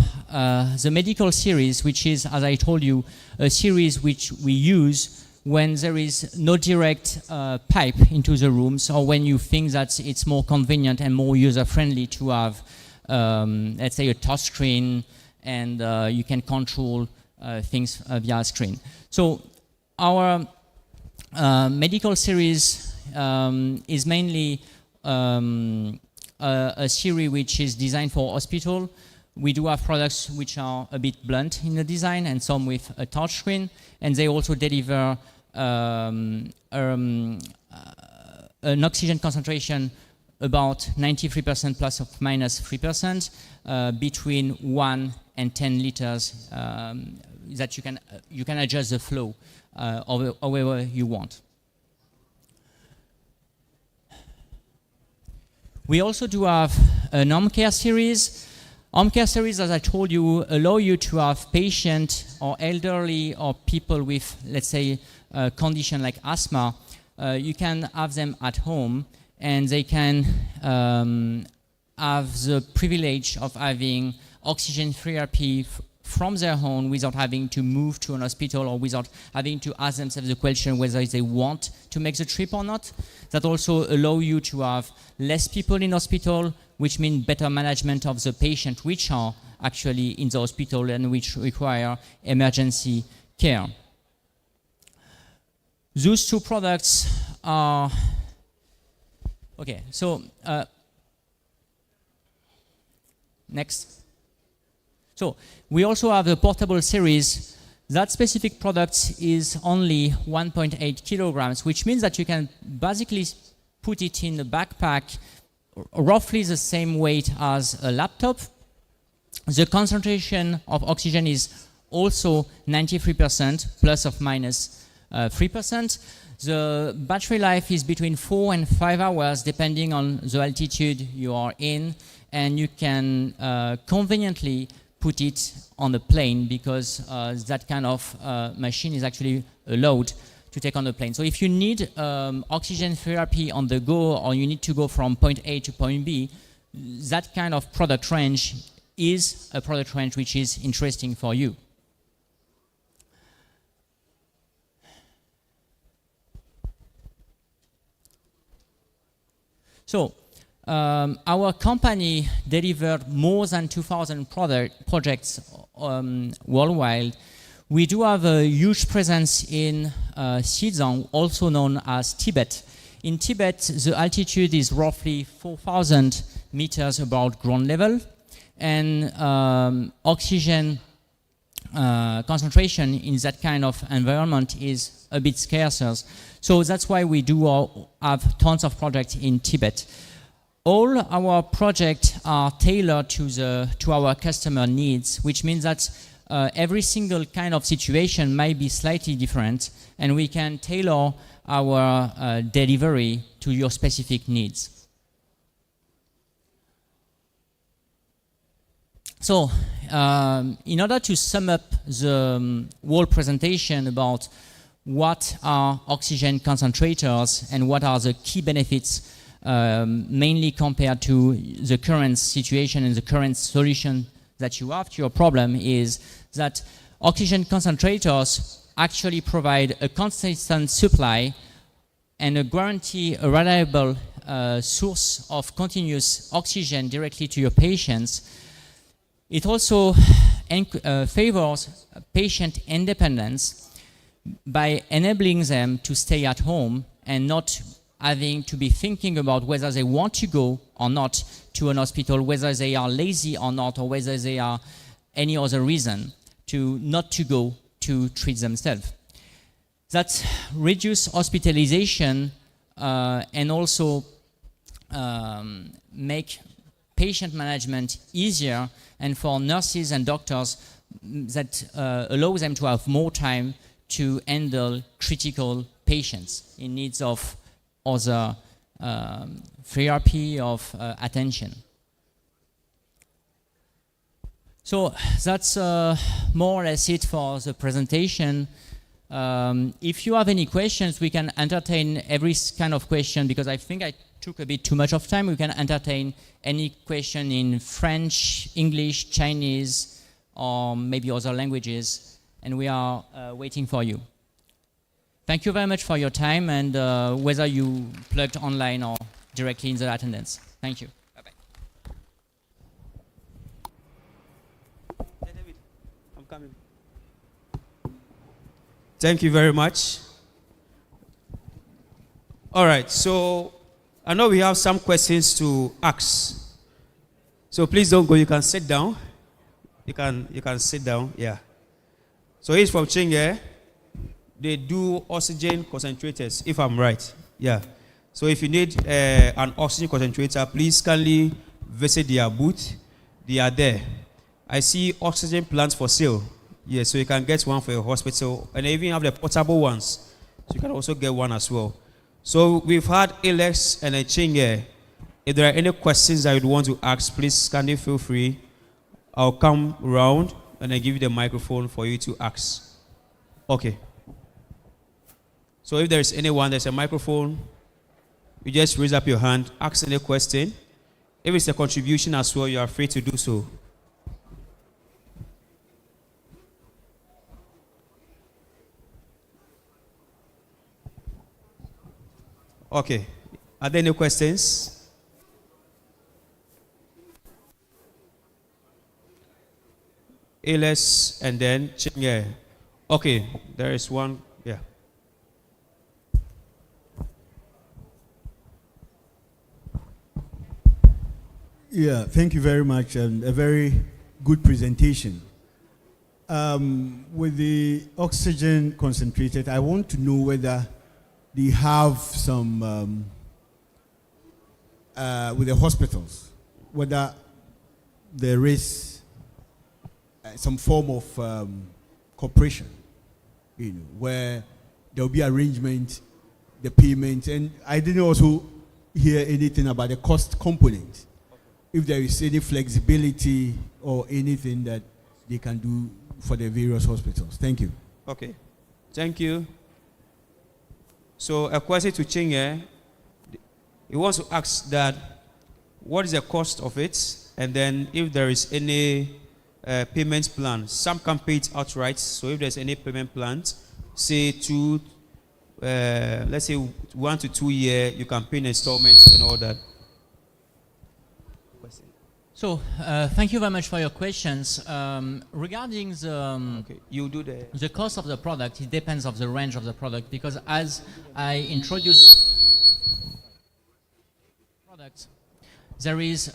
the medical series, which is, as I told you, a series which we use when there is no direct pipe into the rooms, or when you think that it's more convenient and more user-friendly to have, let's say, a touch screen, and you can control things via a screen. So our medical series is mainly a series which is designed for hospital. We do have products which are a bit blunt in the design, and some with a touch screen, and they also deliver an oxygen concentration about 93% plus or minus 3%, between 1 and 10 liters, that you can adjust the flow however you want. We also do have an home care series. Home care series, as I told you, allow you to have patients or elderly or people with, let's say, a condition like asthma. You can have them at home, and they can have the privilege of having oxygen therapy from their home without having to move to an hospital, or without having to ask themselves the question whether they want to make the trip or not. That also allow you to have less people in hospital, which means better management of the patient which are actually in the hospital and which require emergency care. Those two products are okay. So next. So we also have the portable series. That specific product is only 1.8 kilograms, which means that you can basically put it in a backpack, roughly the same weight as a laptop. The concentration of oxygen is also 93%, plus or minus 3%. The battery life is between 4 and 5 hours, depending on the altitude you are in, and you can conveniently put it on a plane, because that kind of machine is actually allowed to take on the plane. So if you need oxygen therapy on the go, or you need to go from point A to point B, that kind of product range is a product range which is interesting for you. So our company delivered more than 2,000 projects worldwide. We do have a huge presence in Xizang, also known as Tibet. In Tibet, the altitude is roughly 4,000 meters above ground level, and oxygen concentration in that kind of environment is a bit scarcer. So that's why we do have tons of projects in Tibet. All our projects are tailored to our customer needs, which means that every single kind of situation might be slightly different, and we can tailor our delivery to your specific needs. So, in order to sum up the whole presentation about what are oxygen concentrators and what are the key benefits, mainly compared to the current situation and the current solution that you have to your problem, is that oxygen concentrators actually provide a consistent supply and guarantee a reliable source of continuous oxygen directly to your patients. It also favors patient independence by enabling them to stay at home and not having to be thinking about whether they want to go or not to an hospital, whether they are lazy or not, or whether they are any other reason to not to go to treat themselves. That reduce hospitalization and also make patient management easier, and for nurses and doctors that allow them to have more time to handle critical patients in needs of other therapy, of attention. So that's more or less it for the presentation. If you have any questions, we can entertain every kind of question, because I think I took a bit too much of time. We can entertain any question in French, English, Chinese, or maybe other languages, and we are waiting for you. Thank you very much for your time, and whether you plugged online or directly in the attendance. Thank you. Bye-bye. I'm coming. Thank you very much. All right, so I know we have some questions to ask. So please don't go. You can sit down. You can sit down. Yeah. So he's from Chinge. They do oxygen concentrators, if I'm right. Yeah. So if you need an oxygen concentrator, please kindly visit their booth. They are there. I see oxygen plants for sale. Yeah, so you can get one for your hospital, and they even have the portable ones. So you can also get one as well. So we've had Alex and Chinge. If there are any questions that you'd want to ask, please kindly feel free. I'll come around and I give you the microphone for you to ask. Okay. So if there's anyone, there's a microphone. You just raise up your hand, ask any question. If it's a contribution as well, you are free to do so. Okay. Are there any questions? Iles and then Chinge. Okay, there is one. Yeah. Yeah, thank you very much, and a very good presentation. With the oxygen concentrated, I want to know whether they have some, with the hospitals, whether there is some form of cooperation, where there will be arrangement, the payment, and I didn't also hear anything about the cost component. If there is any flexibility or anything that they can do for the various hospitals. Thank you. Okay. Thank you. So a question to Chinge. He wants to ask that what is the cost of it, and then if there is any payment plan. Some can pay it outright. So if there's any payment plan, say 2 let's say 1 to 2 year, you can pay in installments and all that. So, thank you very much for your questions. Regarding the, Okay, you do the cost of the product, it depends of the range of the product, because as I introduced products, there is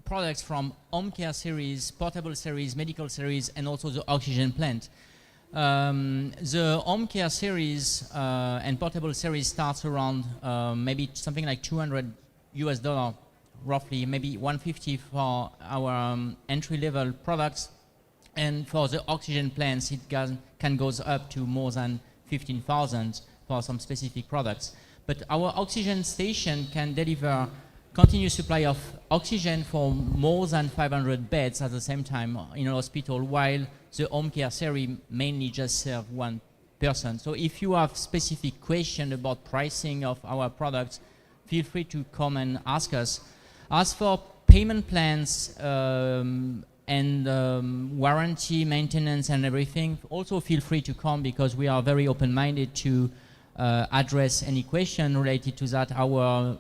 products from home care series, portable series, medical series, and also the oxygen plant. The home care series and portable series starts around maybe something like $200 roughly, maybe 150 for our entry-level products, and for the oxygen plants it can goes up to more than 15,000 for some specific products. But our oxygen station can deliver continuous supply of oxygen for more than 500 beds at the same time in a hospital, while the home care series mainly just serve one person. So if you have specific question about pricing of our products, feel free to come and ask us. As for payment plans and warranty, maintenance and everything, also feel free to come, because we are very open-minded to address any question related to that. Our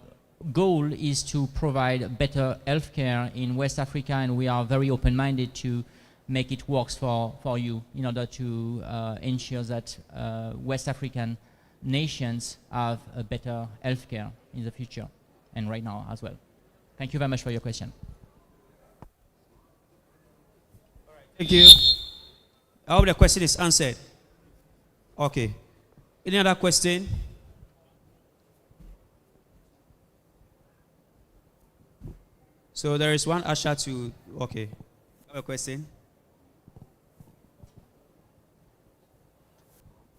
goal is to provide better healthcare in West Africa, and we are very open-minded to make it works for you in order to ensure that West African nations have a better healthcare in the future and right now as well. Thank you very much for your question. Thank you. I hope the question is answered. Okay. Any other question? So there is one usher to, okay. Have a question?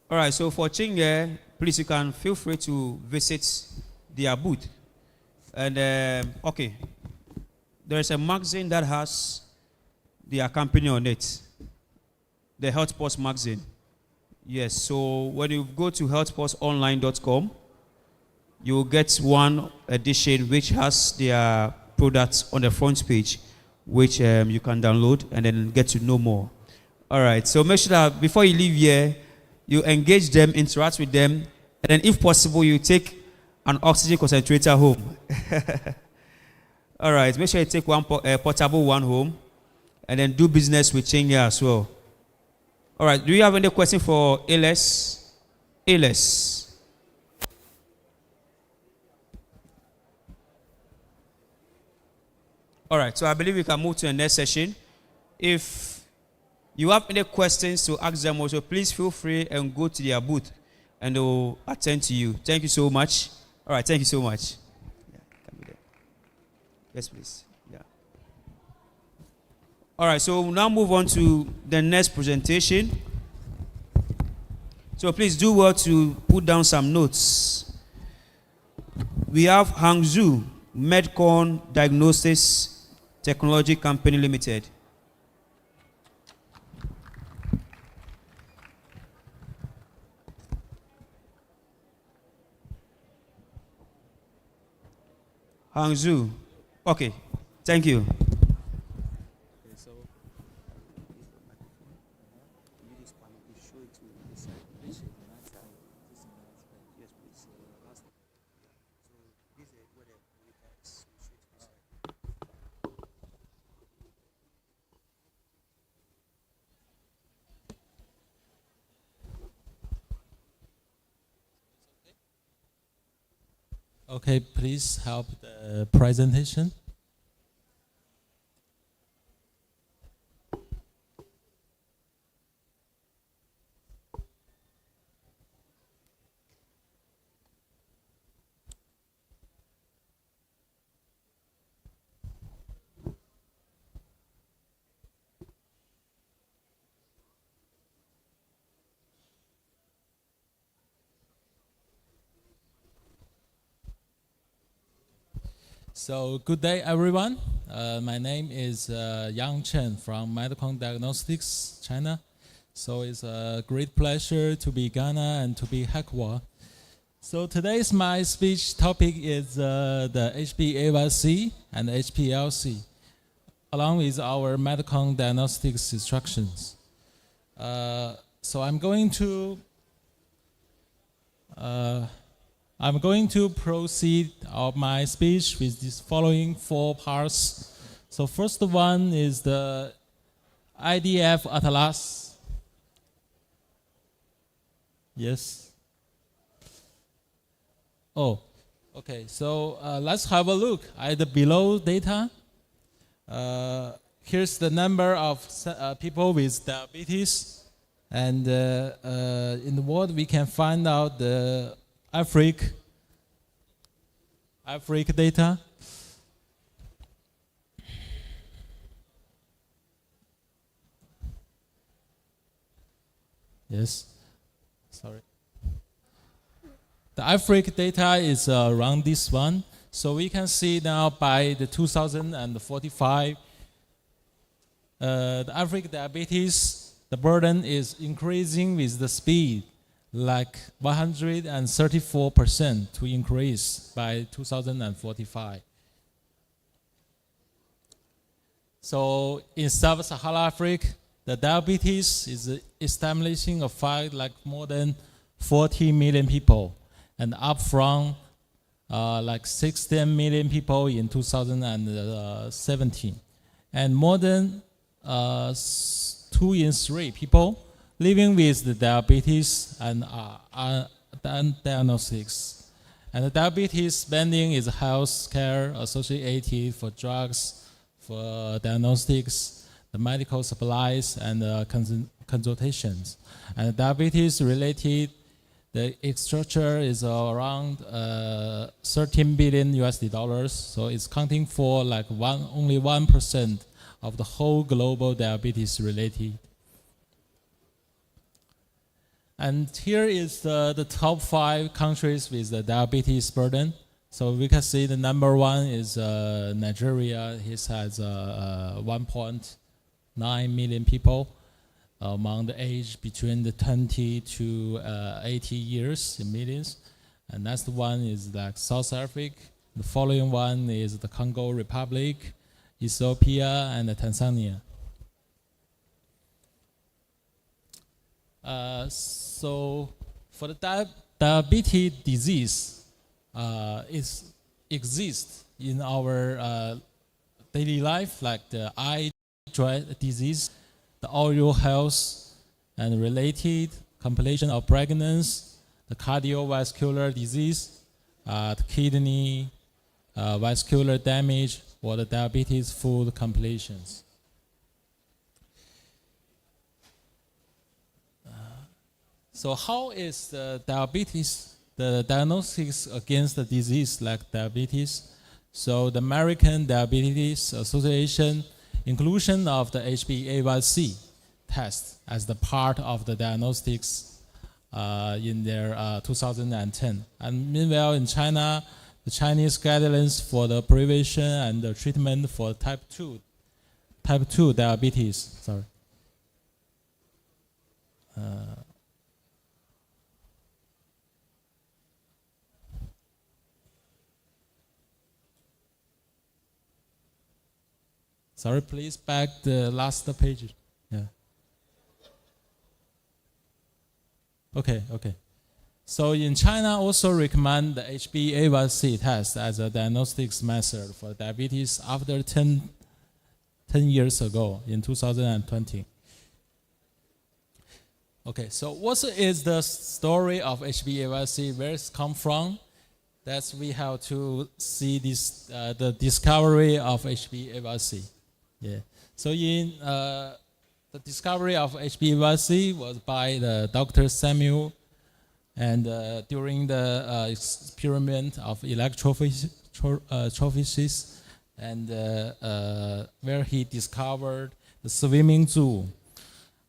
All right, so for Chinge, please, you can feel free to visit their booth. And, okay, there is a magazine that has their company on it, the Health Post magazine. Yes, so when you go to healthpostonline.com, you will get one edition which has their products on the front page, which you can download and then get to know more. All right, so make sure that before you leave here, you engage them, interact with them, and then if possible, you take an oxygen concentrator home. All right, make sure you take one portable one home, and then do business with Chinga as well. All right, do you have any question for ALS? ALS. All right, so I believe we can move to the next session. If you have any questions to ask them also, please feel free and go to their booth and they will attend to you. Thank you so much. All right, thank you so much. Yeah, can be there. Yes, please. Yeah. All right, so we'll now move on to the next presentation. So please do well to put down some notes. We have Hangzhou Medcon Diagnosis Technology Company Limited. Hangzhou. Okay, thank you. Okay, please help the presentation. So good day, everyone. My name is Yang Chen from Medcon Diagnostics, China. So it's a great pleasure to be Ghana and to be Hcowa. So today's my speech topic is the HbA1c and HPLC, along with our Medcon Diagnostics instructions. So I'm going to I'm going to proceed of my speech with these following 4 parts. So first one is the IDF Atlas. Yes. Oh, okay. So let's have a look at the below data. Here's the number of people with diabetes, and in the world we can find out the Africa data. Yes, sorry. The Africa data is around this one. So we can see now by the 2045, the African diabetes, the burden is increasing with the speed, like 134% to increase by 2045. So in Sub-Saharan Africa, the diabetes is establishing a fight like more than 40 million people, and up from like 16 million people in 2017. And more than 2 in 3 people living with the diabetes and diagnostics. And the diabetes spending is health care associated for drugs, for diagnostics, the medical supplies, and consultations. And diabetes related, the expenditure is around 13 billion USD dollars. So it's counting for like only 1% of the whole global diabetes related. And here is the top 5 countries with the diabetes burden. So we can see the number 1 is Nigeria. It has 1.9 million people among the age between the 20 to 80 years in millions. And next one is like South Africa. The following one is the Congo Republic, Ethiopia, and Tanzania. So for the diabetes disease, it exists in our daily life, like the eye dry disease, the oral health, and related complication of pregnancy, the cardiovascular disease, the kidney vascular damage, or the diabetes food complications. So how is the diabetes, the diagnostics against the disease like diabetes? So the American Diabetes Association inclusion of the HbA1c test as the part of the diagnostics in their 2010. And meanwhile in China, the Chinese guidelines for the prevention and the treatment for type 2 diabetes, sorry. Sorry, please back the last page. Yeah. Okay. So in China also recommend the HbA1c test as a diagnostics method for diabetes after 10 years ago in 2020. Okay, so what is the story of HbA1c? Where it's come from? That's we have to see this the discovery of HbA1c. Yeah. So in the discovery of HbA1c was by the Dr. Samuel, and during the experiment of electrophoresis, and where he discovered the swimming zoo,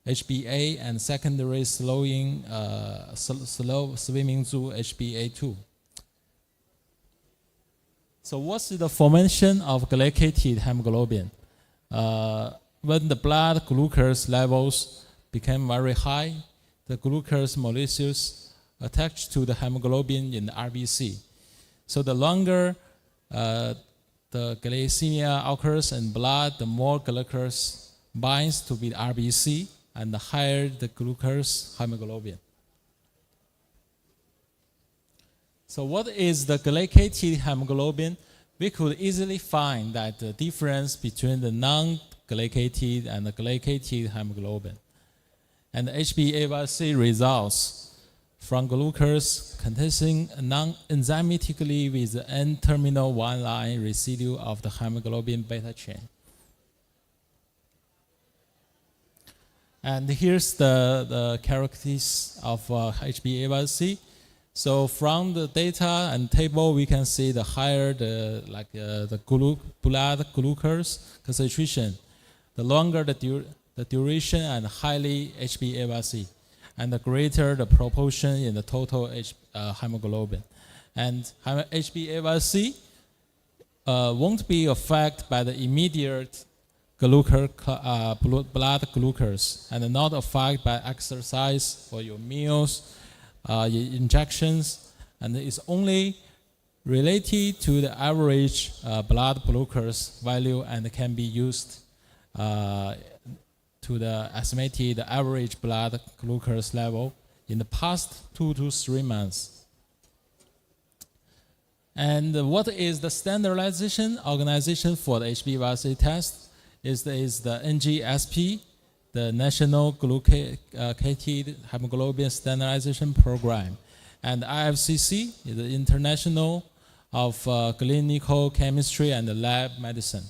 HbA, and secondary slow swimming zoo, HbA2. So what's the formation of glycated hemoglobin? When the blood glucose levels became very high, the glucose molecules attach to the hemoglobin in the RBC. So the longer the glycemia occurs in blood, the more glucose binds to the RBC, and the higher the glucose hemoglobin. So what is the glycated hemoglobin? We could easily find that the difference between the non-glycated and the glycated hemoglobin. And HbA1c results from glucose containing non-enzymatically with the N-terminal one-line residue of the hemoglobin beta chain. And here's the characteristics of HbA1c. So from the data and table, we can see the higher the blood glucose concentration, the longer the duration and highly HbA1c, and the greater the proportion in the total hemoglobin. And HbA1c won't be affected by the immediate blood glucose, and not affected by exercise or your meals, injections, and it's only related to the average blood glucose value and can be used to the estimated average blood glucose level in the past 2 to 3 months. And what is the standardization organization for the HbA1c test? Is the NGSP, the National Glycated Hemoglobin Standardization Program, and IFCC is the International of Clinical Chemistry and Lab Medicine.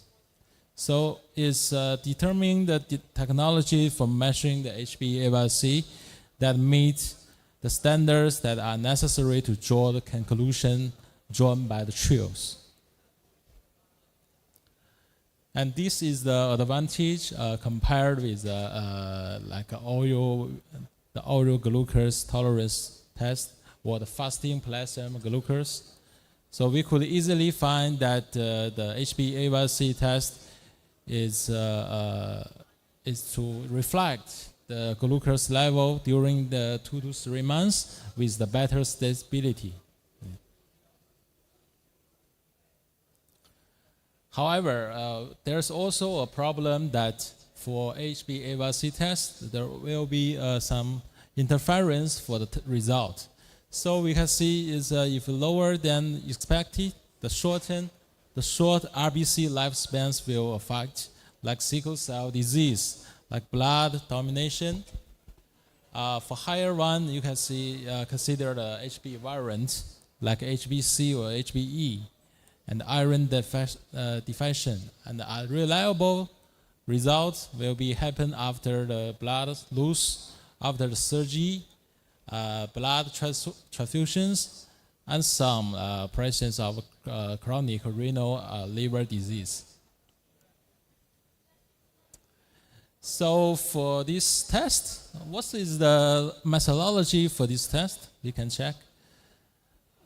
So it's determining the technology for measuring the HbA1c that meets the standards that are necessary to draw the conclusion drawn by the trials. And this is the advantage compared with the oral glucose tolerance test or the fasting plasma glucose. So we could easily find that the HbA1c test is to reflect the glucose level during the 2 to 3 months with the better stability. However, there's also a problem that for HbA1c test, there will be some interference for the result. So we can see is if lower than expected, the short RBC lifespans will affect, like sickle cell disease, like blood domination. For higher one, you can see consider the HB variant, like HBC or HBE, and iron deficient. And a reliable results will be happen after the blood loss, after the surgery, blood transfusions, and some presence of chronic renal liver disease. So for this test, what is the methodology for this test? We can check.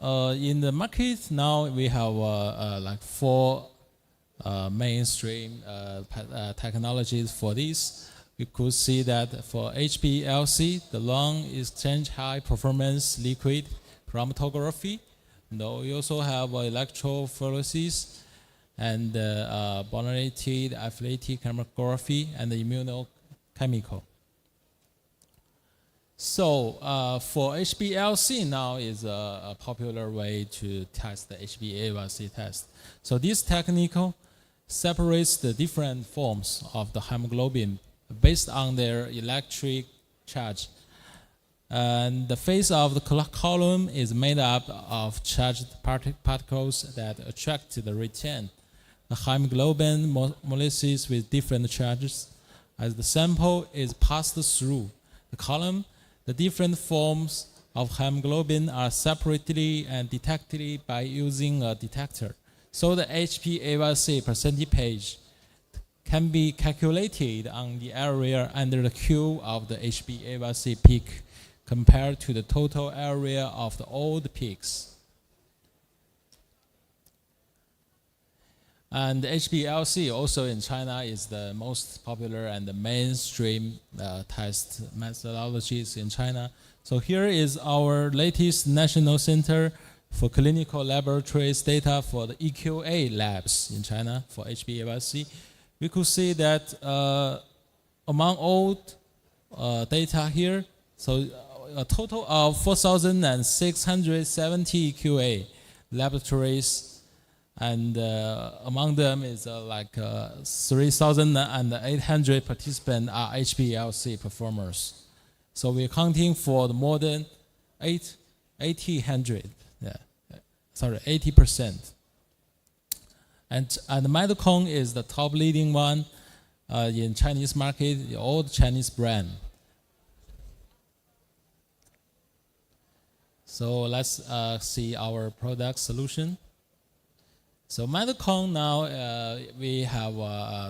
In the market now, we have like 4 mainstream technologies for this. We could see that for HPLC, the long exchange high performance liquid chromatography. Now we also have electrophoresis and bonulated athletic chromatography and immunochemical. So for HPLC now is a popular way to test the HbA1c test. So this technique separates the different forms of the hemoglobin based on their electric charge. And the face of the column is made up of charged particles that attract the retain the hemoglobin molecules with different charges. As the sample is passed through the column, the different forms of hemoglobin are separately and detected by using a detector. So the HbA1c percentage can be calculated on the area under the Q of the HbA1c peak compared to the total area of the old peaks. And HPLC also in China is the most popular and the mainstream test methodologies in China. So here is our latest National Center for Clinical Laboratories data for the EQA labs in China for HbA1c. We could see that among all data here, so a total of 4,670 QA laboratories, and among them is 3,800 participants are HPLC performers. So we're counting for more than 80%. And Medicon is the top leading one in Chinese market, all the Chinese brand. So let's see our product solution. So Medicon now, we have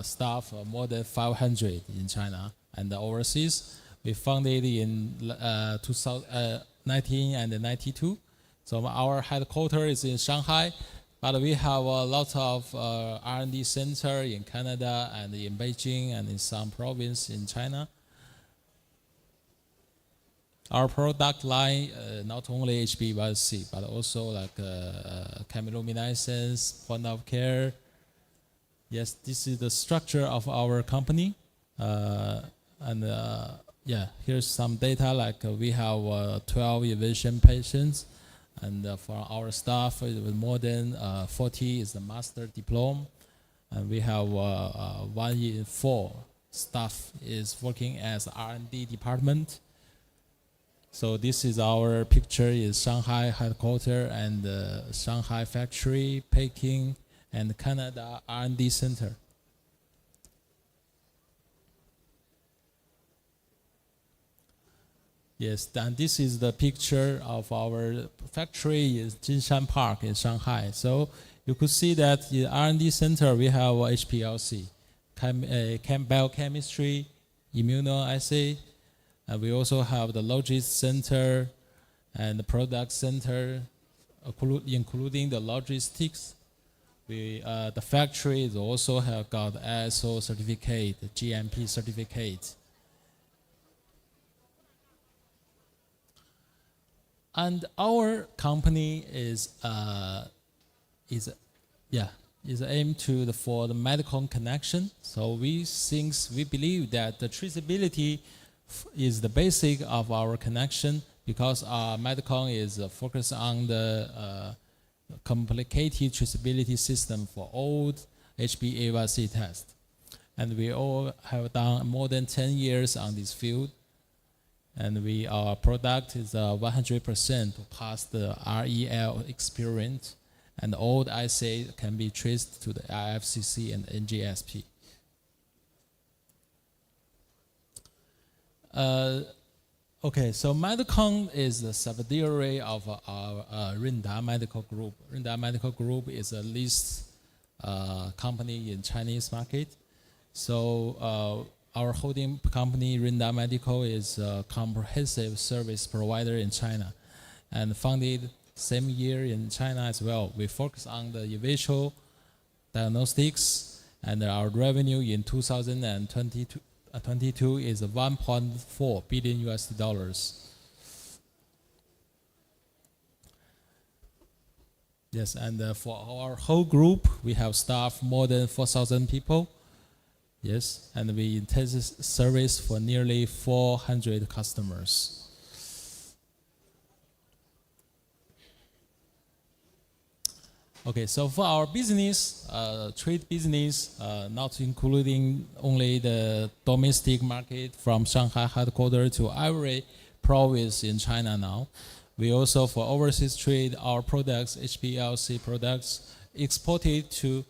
staff more than 500 in China and overseas. We founded in 1992. So our headquarters is in Shanghai, but we have a lot of R&D center in Canada and in Beijing and in some province in China. Our product line, not only HPLC, but also like chemiluminescence, point of care. Yes, this is the structure of our company. Here's some data, like we have 12 evaluation patients, and for our staff, more than 40 is the master diploma, and we have 1 in 4 staff is working as R&D department. So this is our picture is Shanghai headquarters and Shanghai factory, Peking, and Canada R&D center. Yes, and this is the picture of our factory in Jinshan Park in Shanghai. So you could see that in R&D center we have HPLC, biochemistry, immunoassay. We also have the logistics center and the product center, including the logistics. The factory also have got ISO certificate, GMP certificate. And our company is aimed for the medical connection. So we believe that the traceability is the basic of our connection, because our Medicon is focused on the complicated traceability system for all HbA1c tests. And we all have done more than 10 years on this field. And our product is 100% pass the REL experience, and all the assays can be traced to the IFCC and NGSP. Okay, so Medicon is the subsidiary of our Rinda Medical Group. Rinda Medical Group is a leased company in Chinese market. So our holding company, Rinda Medical, is a comprehensive service provider in China, and founded same year in China as well. We focus on the in vitro diagnostics, and our revenue in 2022 is $1.4 billion. Yes, and for our whole group, we have staff more than 4,000 people. Yes, and we intend service for nearly 400 customers. Okay, so for our business, trade business, not including only the domestic market from Shanghai headquarters to every province in China now. We also, for overseas trade, our products, HPLC products, exported to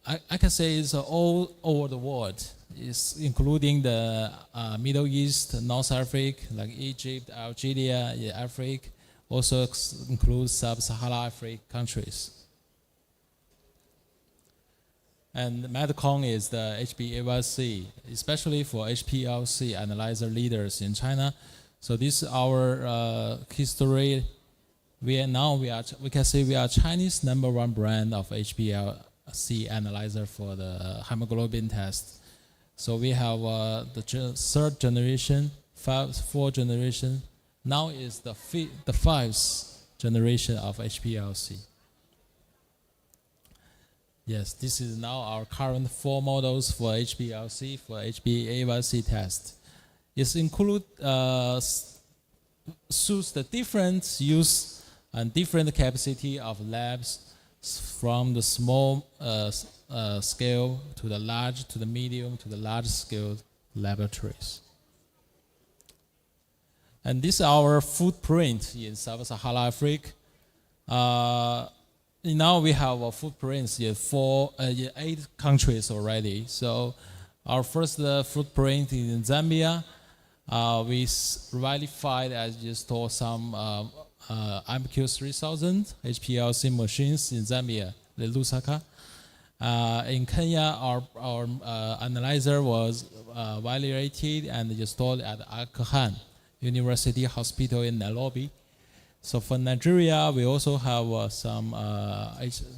I can say it's all over the world. It's including the Middle East, North Africa, like Egypt, Algeria, Africa. Also includes sub-Saharan Africa countries. And Medicon is the HbA1c, especially for HPLC analyzer leaders in China. So this is our history. We can say we are Chinese #1 brand of HPLC analyzer for the hemoglobin test. So we have the 3rd generation, 4th generation. Now is the 5th generation of HPLC. Yes, this is now our current 4 models for HPLC, for HbA1c test. It include suits the different use and different capacity of labs from the small scale to the large, to the medium, to the large scale laboratories. And this is our footprint in Sub-Saharan Africa. Now we have a footprint in 8 countries already. So our first footprint in Zambia, we verified, as you saw, some MQ3000 HPLC machines in Zambia, the Lusaka. In Kenya, our analyzer was validated and installed at Aga University Hospital in Nairobi. So for Nigeria, we also have some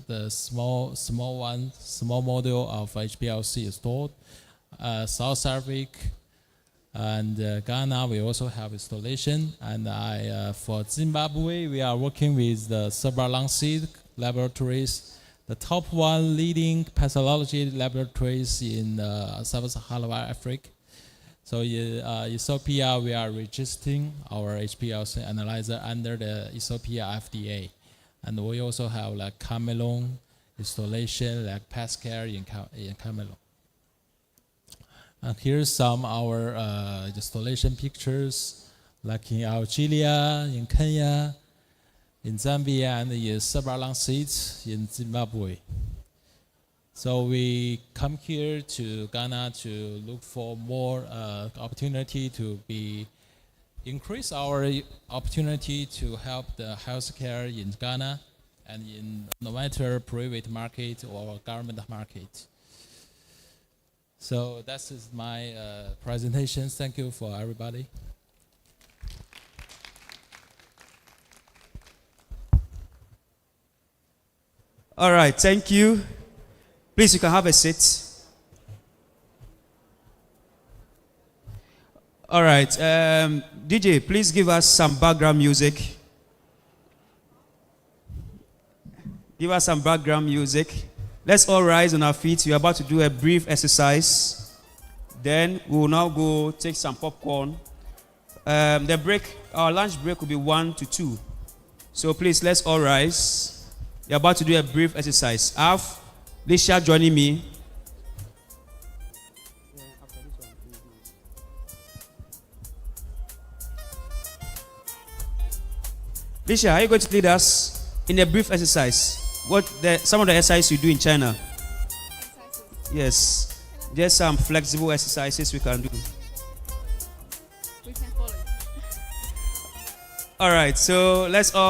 the small model of HPLC installed. South Africa and Ghana, we also have installation. And for Zimbabwe, we are working with the Sub-Saharan laboratories, the top 1 leading pathology laboratories in Sub-Saharan Africa. So in Ethiopia, we are registering our HPLC analyzer under the Ethiopia FDA. And we also have like Cameroon installation, like Pascal in Cameroon. And here's some our installation pictures, like in Algeria, in Kenya, in Zambia, and in Sub-Saharan states in Zimbabwe. So we come here to Ghana to look for more opportunity to increase our opportunity to help the healthcare in Ghana and in no matter private market or government market. So that is my presentation. Thank you for everybody. All right, thank you. Please, you can have a seat. All right, DJ, please give us some background music. Give us some background music. Let's all rise on our feet. We're about to do a brief exercise. Then we will now go take some popcorn. The break, our lunch break will be 1 to 2. So please, let's all rise. We're about to do a brief exercise. I have Lisha joining me. Lisha, are you going to lead us in a brief exercise? Some of the exercises you do in China? Exercises. Yes. There's some flexible exercises we can do. We can follow. All right, so let's all